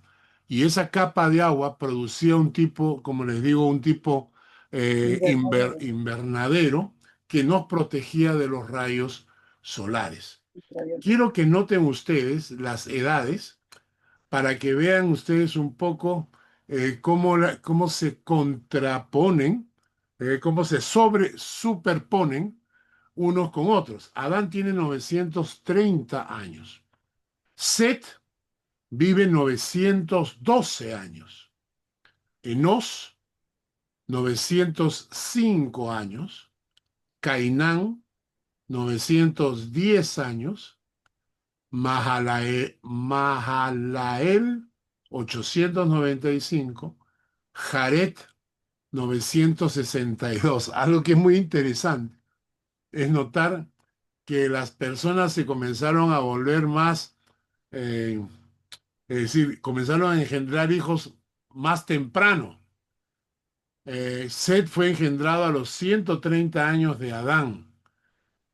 Y esa capa de agua producía un tipo, como les digo, un tipo Invernadero, invernadero que nos protegía de los rayos solares. ultravioleta. Quiero que noten ustedes las edades para que vean ustedes un poco cómo se contraponen, cómo se superponen unos con otros. Adán tiene 930 años. Set vive 912 años. Enos, 905 años. Cainán, 910 años. Mahalael, 895. Jared, 962. Algo que es muy interesante es notar que las personas se comenzaron a volver más, eh, es decir, comenzaron a engendrar hijos más temprano. Set fue engendrado a los 130 años de Adán.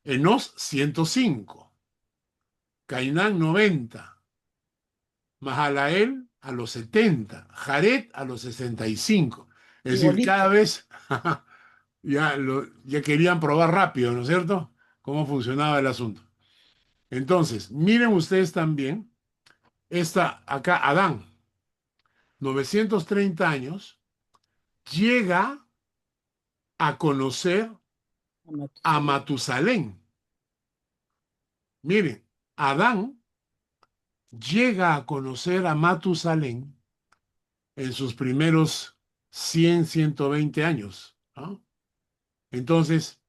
Enos, 105. Cainán, 90. Mahalael a los 70. Jared a los 65. Es decir, cada Igualito. vez ya querían probar rápido, ¿no es cierto? Cómo funcionaba el asunto. Entonces, miren ustedes también, acá Adán, 930 años, llega a conocer A a Matusalén. Matusalén. Miren, Adán llega a conocer a Matusalén en sus primeros 100, 120 años, ¿no? Entonces,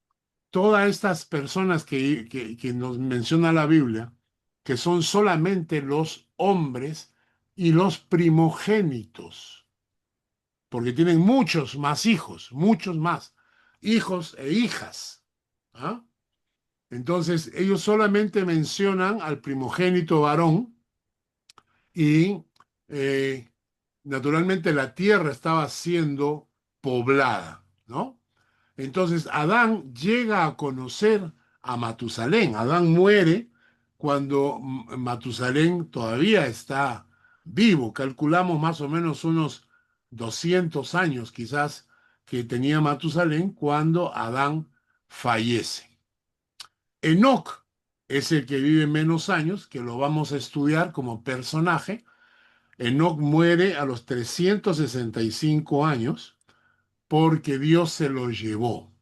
todas estas personas que nos menciona la Biblia, que son solamente los hombres y los primogénitos, porque tienen muchos más muchos más hijos e hijas. ¿Ah? Entonces, ellos solamente mencionan al primogénito varón y naturalmente la tierra estaba siendo poblada, ¿no? Entonces, Adán llega a conocer a Matusalén. Adán muere cuando Matusalén todavía está vivo. Calculamos más o menos unos 200 años quizás que tenía Matusalén cuando Adán fallece. Enoc es el que vive menos años, que lo vamos a estudiar como personaje. Enoc muere a los 365 años porque Dios se lo llevó.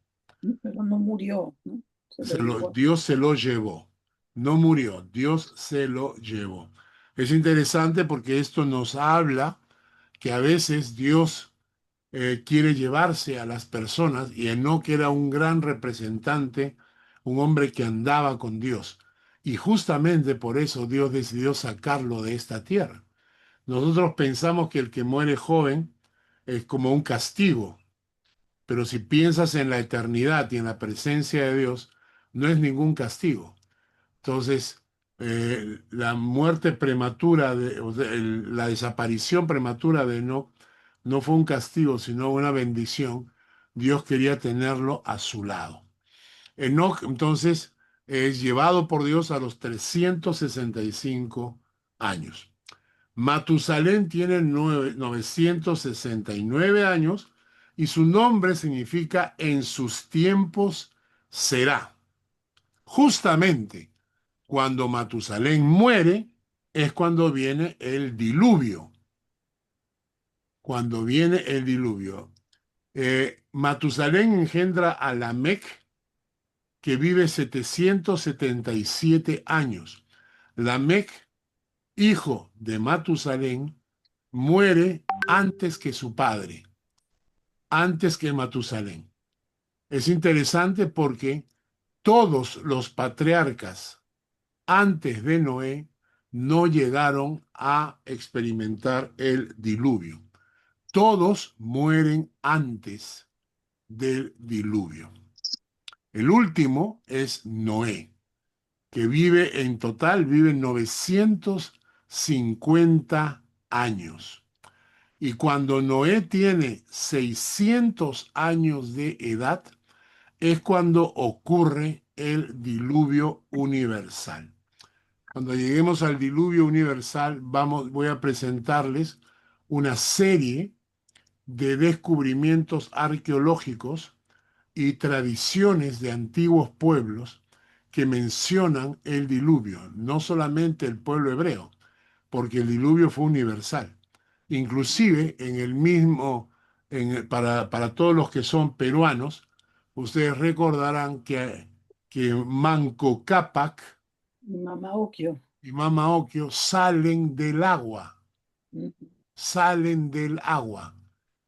Pero no murió, ¿no? Se lo llevó. Dios se lo llevó. No murió, Dios se lo llevó. Es interesante porque esto nos habla que a veces Dios quiere llevarse a las personas y Enoc era un gran representante, un hombre que andaba con Dios. Y justamente por eso Dios decidió sacarlo de esta tierra. Nosotros pensamos que el que muere joven es como un castigo, pero si piensas en la eternidad y en la presencia de Dios, no es ningún castigo. Entonces, la muerte prematura, o sea, la desaparición prematura de Enoc no fue un castigo, sino una bendición. Dios quería tenerlo a su lado. Enoc, entonces, es llevado por Dios a los 365 años. Matusalén tiene 969 años y su nombre significa en sus tiempos será. Justamente cuando Matusalén muere es cuando viene el diluvio. Cuando viene el diluvio. Matusalén engendra a Lamec, que vive 777 años. Lamec, hijo de Matusalén, muere antes que su padre, antes que Matusalén. Es interesante porque todos los patriarcas antes de Noé no llegaron a experimentar el diluvio. Todos mueren antes del diluvio. El último es Noé, que vive en total, vive 950 años. Y cuando Noé tiene 600 años de edad, es cuando ocurre el diluvio universal. Cuando lleguemos al diluvio universal, voy a presentarles una serie de descubrimientos arqueológicos y tradiciones de antiguos pueblos que mencionan el diluvio, no solamente el pueblo hebreo, porque el diluvio fue universal. Inclusive en el mismo, para todos los que son peruanos, ustedes recordarán que Manco Cápac Mi mamá Okio. y Mama Ocllo salen del agua, salen del agua.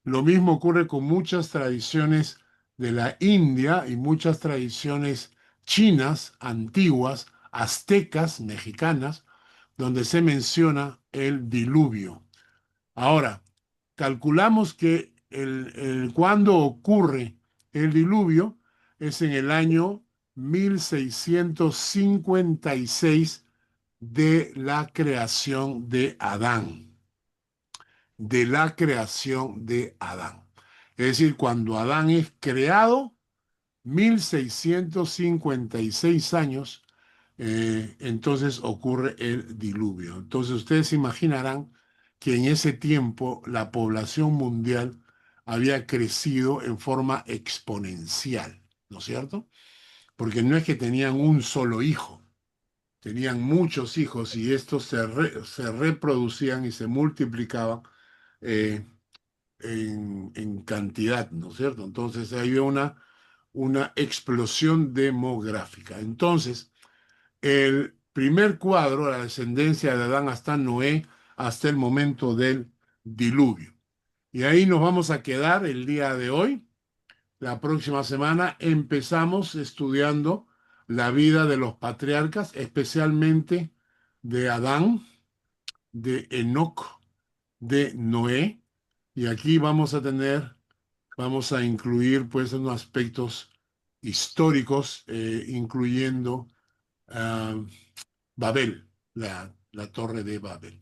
Lo mismo ocurre con muchas tradiciones de la India y muchas tradiciones chinas, antiguas, aztecas, mexicanas, donde se menciona el diluvio. Ahora, calculamos que cuando ocurre el diluvio es en el año 1656 de la creación de Adán. De la creación de Adán. Es decir, cuando Adán es creado, 1656 años, entonces ocurre el diluvio. Entonces ustedes imaginarán que en ese tiempo la población mundial había crecido en forma exponencial, ¿no es cierto? Porque no es que tenían un solo hijo, tenían muchos hijos y estos se reproducían y se multiplicaban eh, en cantidad, ¿no es cierto? Entonces había una explosión demográfica. Entonces, el primer cuadro, la descendencia de Adán hasta Noé, hasta el momento del diluvio. Y ahí nos vamos a quedar el día de hoy. La próxima semana empezamos estudiando la vida de los patriarcas, especialmente de Adán, de Enoc, de Noé, y aquí vamos a incluir pues unos aspectos históricos, incluyendo ah, Babel, la torre de Babel.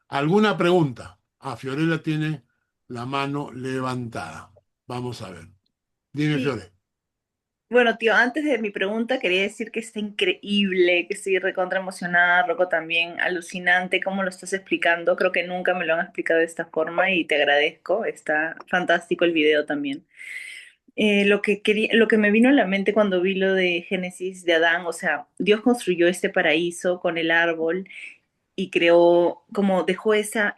¿Alguna pregunta? Ah, Fiorella tiene la mano levantada. Vamos a ver. Dime, Sí, Fiore. bueno, tío, antes de mi pregunta quería decir que está increíble, que estoy recontra emocionada, Rocco también, alucinante cómo lo estás explicando. Creo que nunca me lo han explicado de esta forma y te agradezco. Está fantástico el video también. Lo que me vino a la mente cuando vi lo de Génesis de Adán, o sea, Dios construyó este paraíso con el árbol y creó, como dejó esa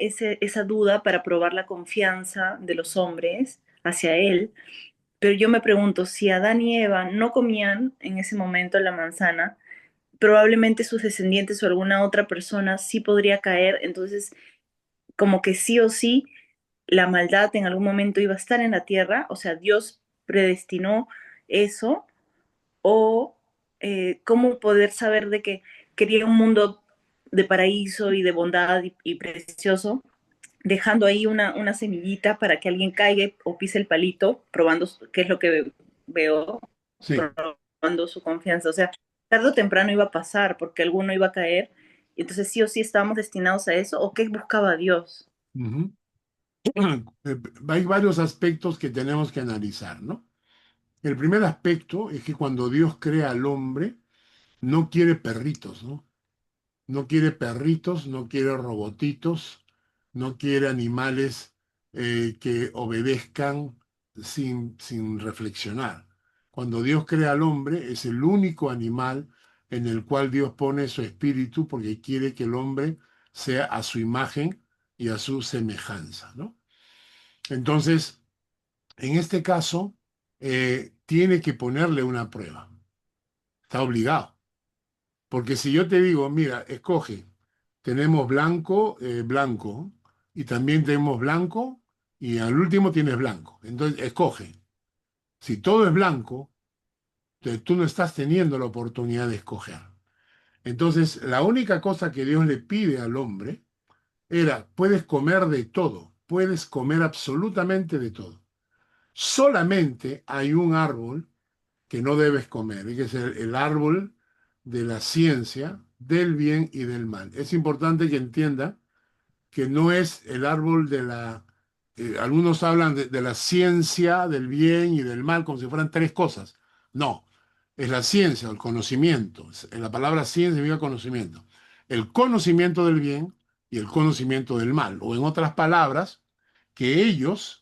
duda para probar la confianza de los hombres hacia él. Pero yo me pregunto, si Adán y Eva no comían en ese momento la manzana, probablemente sus descendientes o alguna otra persona sí podría caer. Entonces, como que sí o sí, la maldad en algún momento iba a estar en la tierra. O sea, Dios predestinó eso. O cómo poder saber de que quería un mundo de paraíso y de bondad y precioso, dejando ahí una semillita para que alguien caiga o pise el palito, probando qué es lo que veo, Sí. probando su confianza. O sea, tarde o temprano iba a pasar porque alguno iba a caer. Y entonces sí o sí estábamos destinados a eso. ¿O qué buscaba Dios? Ujú. Hay varios aspectos que tenemos que analizar, ¿no? El primer aspecto es que cuando Dios crea al hombre, no quiere perritos, ¿no? No quiere perritos, no quiere robotitos, no quiere animales que obedezcan sin reflexionar. Cuando Dios crea al hombre, es el único animal en el cual Dios pone su espíritu porque quiere que el hombre sea a su imagen y a su semejanza, ¿no? Entonces, en este caso, tiene que ponerle una prueba. Está obligado. Porque si yo te digo, mira, escoge, tenemos blanco, blanco, y también tenemos blanco, y al último tienes blanco. Entonces, escoge. Si todo es blanco, tú no estás teniendo la oportunidad de escoger. Entonces, la única cosa que Dios le pide al hombre era, puedes comer de todo, puedes comer absolutamente de todo. Solamente hay un árbol que no debes comer, que es el árbol de la ciencia del bien y del mal. Es importante que entienda que no es el árbol de la... algunos hablan de la ciencia del bien y del mal como si fueran tres cosas. No, es la ciencia, el conocimiento. La palabra ciencia significa conocimiento. El conocimiento del bien y el conocimiento del mal. O en otras palabras, que ellos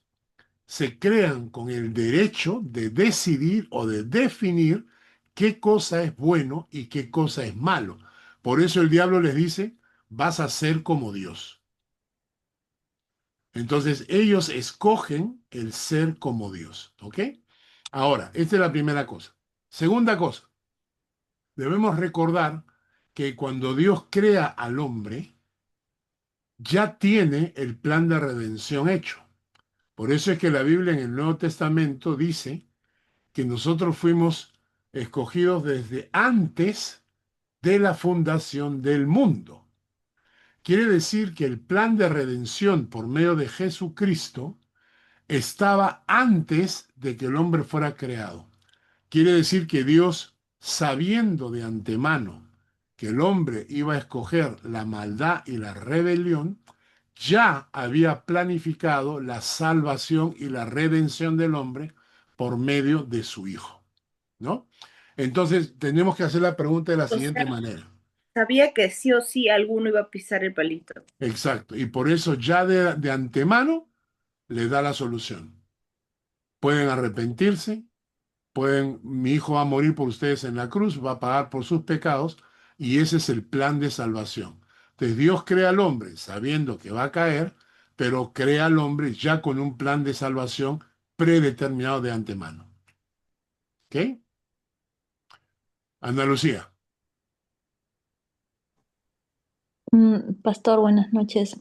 se crean con el derecho de decidir o de definir qué cosa es bueno y qué cosa es malo. Por eso el diablo les dice, vas a ser como Dios. Entonces ellos escogen el ser como Dios, ¿ok? Ahora, esta es la primera cosa. Segunda cosa, debemos recordar que cuando Dios crea al hombre, ya tiene el plan de redención hecho. Por eso es que la Biblia en el Nuevo Testamento dice que nosotros fuimos escogidos desde antes de la fundación del mundo. Quiere decir que el plan de redención por medio de Jesucristo estaba antes de que el hombre fuera creado. Quiere decir que Dios, sabiendo de antemano que el hombre iba a escoger la maldad y la rebelión, ya había planificado la salvación y la redención del hombre por medio de su Hijo, ¿no? Entonces, tenemos que hacer la pregunta de la O siguiente sea, manera. sabía que sí o sí alguno iba a pisar el palito. Exacto. Y por eso ya de antemano le da la solución. Pueden arrepentirse, mi hijo va a morir por ustedes en la cruz, va a pagar por sus pecados, y ese es el plan de salvación. Entonces Dios crea al hombre sabiendo que va a caer, pero crea al hombre ya con un plan de salvación predeterminado de antemano. ¿Ok? Ana Lucía. Pastor, buenas noches.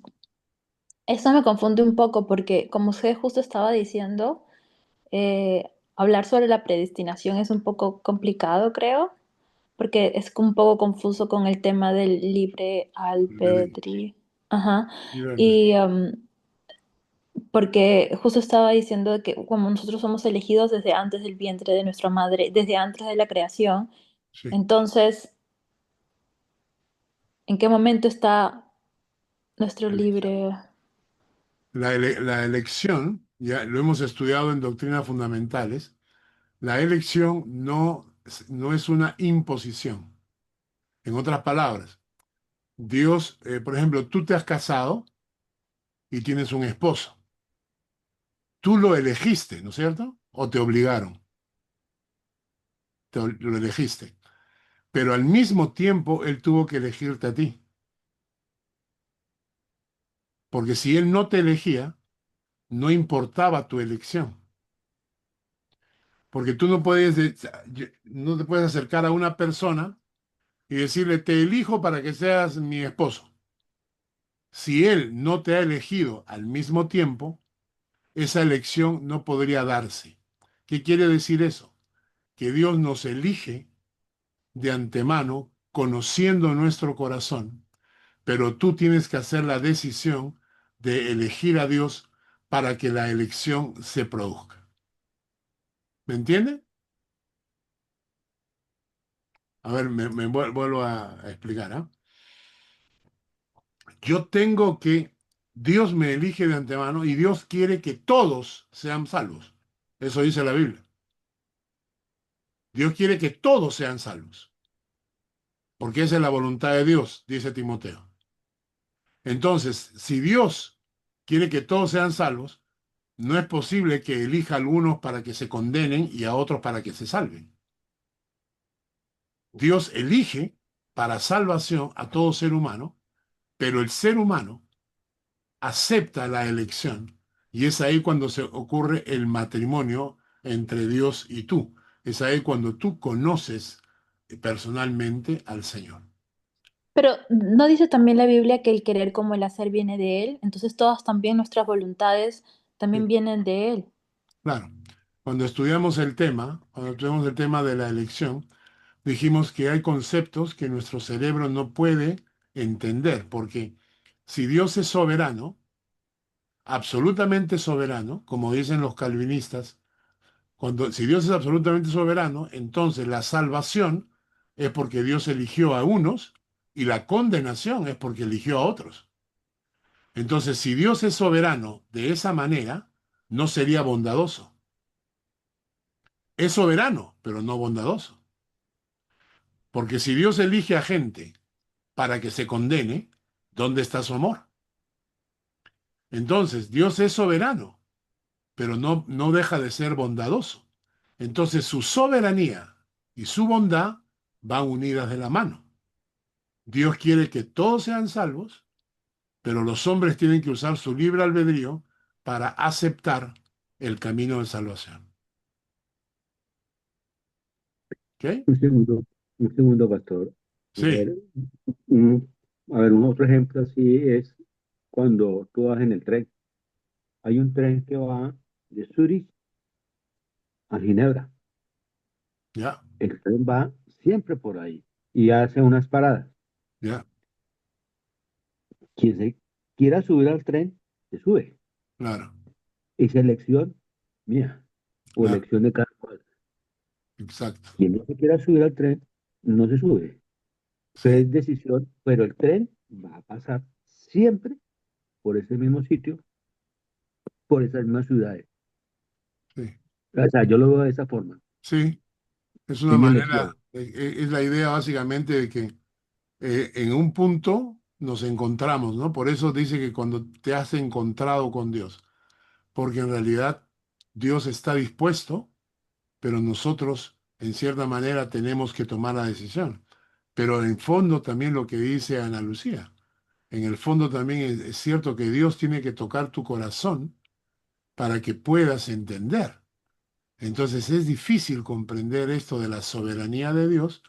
Esto me confunde un poco porque, como usted justo estaba diciendo, hablar sobre la predestinación es un poco complicado, creo, porque es un poco confuso con el tema del libre Albedrío, albedrío. Ajá. libre albedrío. Y porque justo estaba diciendo de que como nosotros somos elegidos desde antes del vientre de nuestra madre, desde antes de la creación, Sí. entonces, ¿en qué momento está nuestro Elección. libre? La elección, ya lo hemos estudiado en doctrinas fundamentales, la elección no es una imposición. En otras palabras, Dios, por ejemplo, tú te has casado y tienes un esposo. Tú lo elegiste, ¿no es cierto? ¿O te obligaron? Lo elegiste. Pero al mismo tiempo él tuvo que elegirte a ti. Porque si él no te elegía, no importaba tu elección. Porque tú no te puedes acercar a una persona y decirle, te elijo para que seas mi esposo. Si él no te ha elegido al mismo tiempo, esa elección no podría darse. ¿Qué quiere decir eso? Que Dios nos elige de antemano, conociendo nuestro corazón, pero tú tienes que hacer la decisión de elegir a Dios para que la elección se produzca. ¿Me entiende? A ver, vuelvo a explicar, ¿ah? Yo tengo que, Dios me elige de antemano y Dios quiere que todos sean salvos. Eso dice la Biblia. Dios quiere que todos sean salvos, porque esa es la voluntad de Dios, dice Timoteo. Entonces, si Dios quiere que todos sean salvos, no es posible que elija a algunos para que se condenen y a otros para que se salven. Dios elige para salvación a todo ser humano, pero el ser humano acepta la elección y es ahí cuando se ocurre el matrimonio entre Dios y tú. Es ahí cuando tú conoces personalmente al Señor. Pero ¿no dice también la Biblia que el querer como el hacer viene de Él? Entonces todas también nuestras voluntades también Sí, vienen de Él. claro. Cuando estudiamos el tema de la elección, dijimos que hay conceptos que nuestro cerebro no puede entender, porque si Dios es soberano, absolutamente soberano, como dicen los calvinistas, si Dios es absolutamente soberano, entonces la salvación es porque Dios eligió a unos y la condenación es porque eligió a otros. Entonces, si Dios es soberano de esa manera, no sería bondadoso. Es soberano, pero no bondadoso. Porque si Dios elige a gente para que se condene, ¿dónde está su amor? Entonces, Dios es soberano, pero no deja de ser bondadoso. Entonces, su soberanía y su bondad van unidas de la mano. Dios quiere que todos sean salvos, pero los hombres tienen que usar su libre albedrío para aceptar el camino de salvación. ¿Ok? Un segundo, pastor. A Sí, ver, un, un otro ejemplo así es cuando tú vas en el tren. Hay un tren que va de Zurich a Ginebra. ya, El tren va siempre por ahí y hace unas paradas. ya, Quien se quiera subir al tren, se sube. claro, Es elección mía o claro, elección de cada cual. exacto. Quien no se quiera subir al tren, no se sube. Sí, Es decisión, pero el tren va a pasar siempre por ese mismo sitio, por esas mismas ciudades. sí, O sea, yo lo veo de esa forma. sí. Es una Es mi elección. manera, es la idea básicamente de que en un punto nos encontramos, ¿no? Por eso dice que cuando te has encontrado con Dios, porque en realidad Dios está dispuesto, pero nosotros en cierta manera tenemos que tomar la decisión. Pero en fondo también lo que dice Ana Lucía, en el fondo también es cierto que Dios tiene que tocar tu corazón para que puedas entender. Entonces es difícil comprender esto de la soberanía de Dios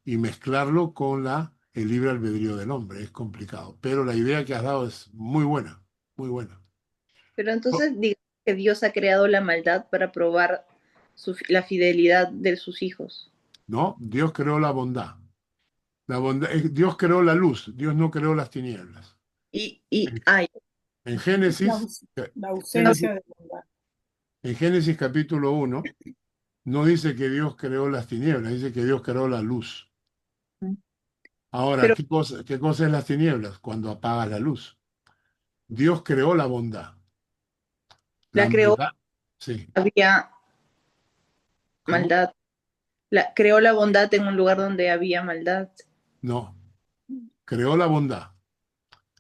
y mezclarlo con el libre albedrío del hombre. Es complicado, pero la idea que has dado es muy buena, muy buena. Pero Oh, entonces digamos que Dios ha creado la maldad para probar la fidelidad de sus hijos. No, Dios creó la bondad. La bondad, Dios creó la luz, Dios no creó las tinieblas. En, Ay, en La, Génesis, la Génesis, ausencia de bondad. en Génesis capítulo 1, no dice que Dios creó las tinieblas, dice que Dios creó la luz. Ahora, pero ¿qué cosa es las tinieblas? Cuando apagas la luz. Dios creó la bondad. La la creó, maldad, sí, había ¿cómo? maldad. Creó la bondad en un lugar donde había maldad. No, creó la bondad.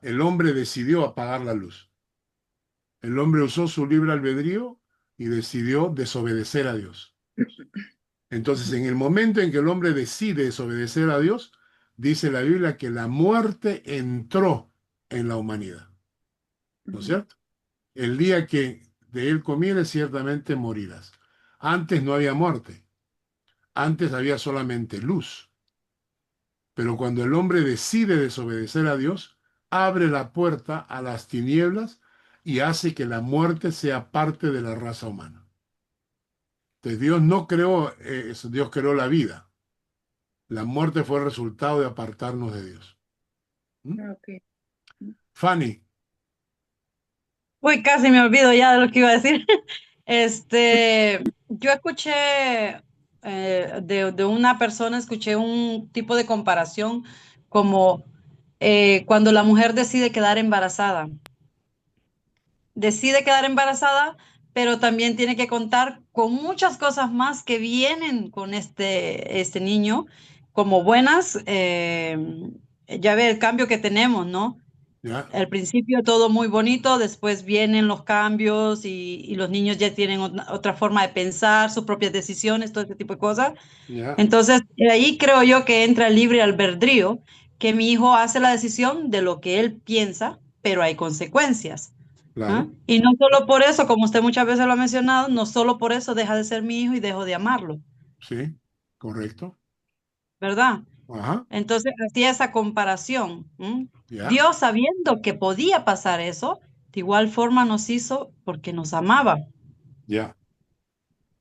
El hombre decidió apagar la luz. El hombre usó su libre albedrío y decidió desobedecer a Dios. Entonces, en el momento en que el hombre decide desobedecer a Dios, dice la Biblia que la muerte entró en la humanidad. ¿No es Ujú. cierto? El día que de él comieres, ciertamente morirás. Antes no había muerte. Antes había solamente luz. Pero cuando el hombre decide desobedecer a Dios, abre la puerta a las tinieblas y hace que la muerte sea parte de la raza humana. Entonces Dios no creó eso, Dios creó la vida. La muerte fue el resultado de apartarnos de Dios. ¿Mm? Ok. Fanny, Uy, casi me olvido ya de lo que iba a decir. Yo escuché de una persona, escuché un tipo de comparación como cuando la mujer decide quedar embarazada, pero también tiene que contar con muchas cosas más que vienen con este niño, como buenas, ya ve el cambio que tenemos, ¿no? ya, Al principio todo muy bonito, después vienen los cambios y los niños ya tienen otra forma de pensar, sus propias decisiones, todo ese tipo de cosas. ya, Entonces, ahí creo yo que entra el libre albedrío, que mi hijo hace la decisión de lo que él piensa, pero hay consecuencias. ¿Ah? claro, Y no solo por eso, como usted muchas veces lo ha mencionado, no solo por eso deja de ser mi hijo y dejo de amarlo, sí, correcto, ¿verdad? ajá, Entonces, hacía esa comparación. ¿M? ya, Dios, sabiendo que podía pasar eso, de igual forma nos hizo porque nos amaba, ya,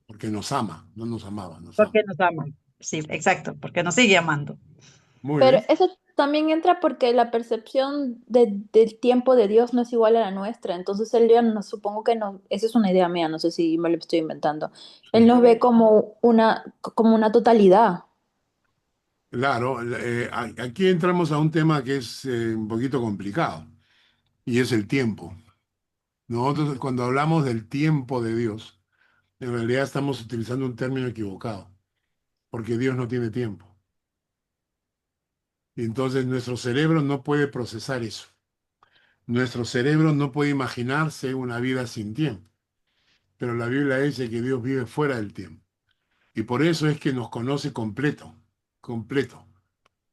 porque nos ama, no nos amaba, nos ama. porque nos ama. Sí, exacto, porque nos sigue amando. Muy Pero bien, eso también entra porque la percepción del tiempo de Dios no es igual a la nuestra. Entonces él ya no, supongo que no, esa es una idea mía, no sé si me lo estoy inventando. Él sí. nos ve como una totalidad. Claro, aquí entramos a un tema que es un poquito complicado y es el tiempo. Nosotros cuando hablamos del tiempo de Dios, en realidad estamos utilizando un término equivocado, porque Dios no tiene tiempo. Y entonces nuestro cerebro no puede procesar eso. Nuestro cerebro no puede imaginarse una vida sin tiempo. Pero la Biblia dice que Dios vive fuera del tiempo. Y por eso es que nos conoce completo, completo.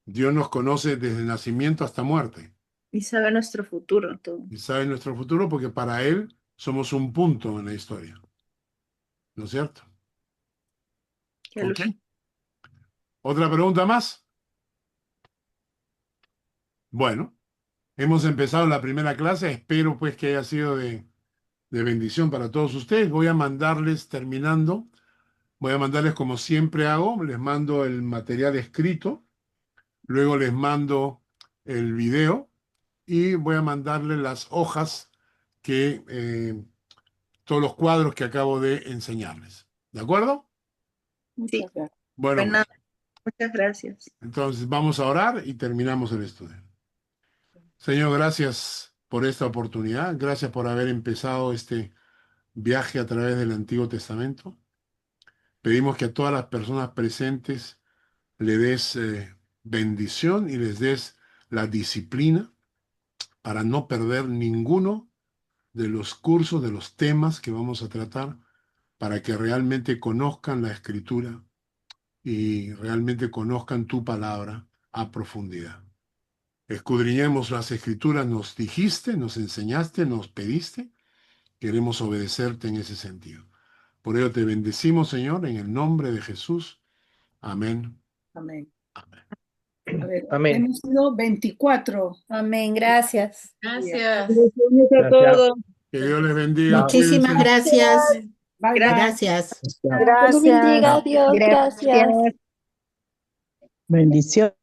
Dios nos conoce desde el nacimiento hasta muerte. Y sabe nuestro futuro, todo. Y sabe nuestro futuro porque para Él somos un punto en la historia. ¿No es cierto? Qué ¿Ok? alucinante. ¿Otra pregunta más? Bueno, hemos empezado la primera clase. Espero pues que haya sido de bendición para todos ustedes. Voy a mandarles, terminando, voy a mandarles como siempre hago, les mando el material escrito, luego les mando el video y voy a mandarles las hojas todos los cuadros que acabo de enseñarles. ¿De acuerdo? Sí, Muchas gracias. Bueno, pues nada, pues muchas gracias. entonces vamos a orar y terminamos el estudio. Señor, gracias por esta oportunidad, gracias por haber empezado este viaje a través del Antiguo Testamento. Pedimos que a todas las personas presentes le des bendición y les des la disciplina para no perder ninguno de los cursos, de los temas que vamos a tratar, para que realmente conozcan la Escritura y realmente conozcan tu palabra a profundidad. Escudriñemos las Escrituras, nos dijiste, nos enseñaste, nos pediste, queremos obedecerte en ese sentido. Por ello te bendecimos, Señor, en el nombre de Jesús. Amén. Amén. Amén. A ver, Amén. hemos sido 24 Amén, gracias. días. Bendiciones a Gracias. todos. Que Dios les bendiga. Chao. Muchísimas Cuídense. gracias. Bye, bye. Gracias. Gracias. Chao. Dios los bendiga, Chao. Dios, gracias. Gracias. Bendición.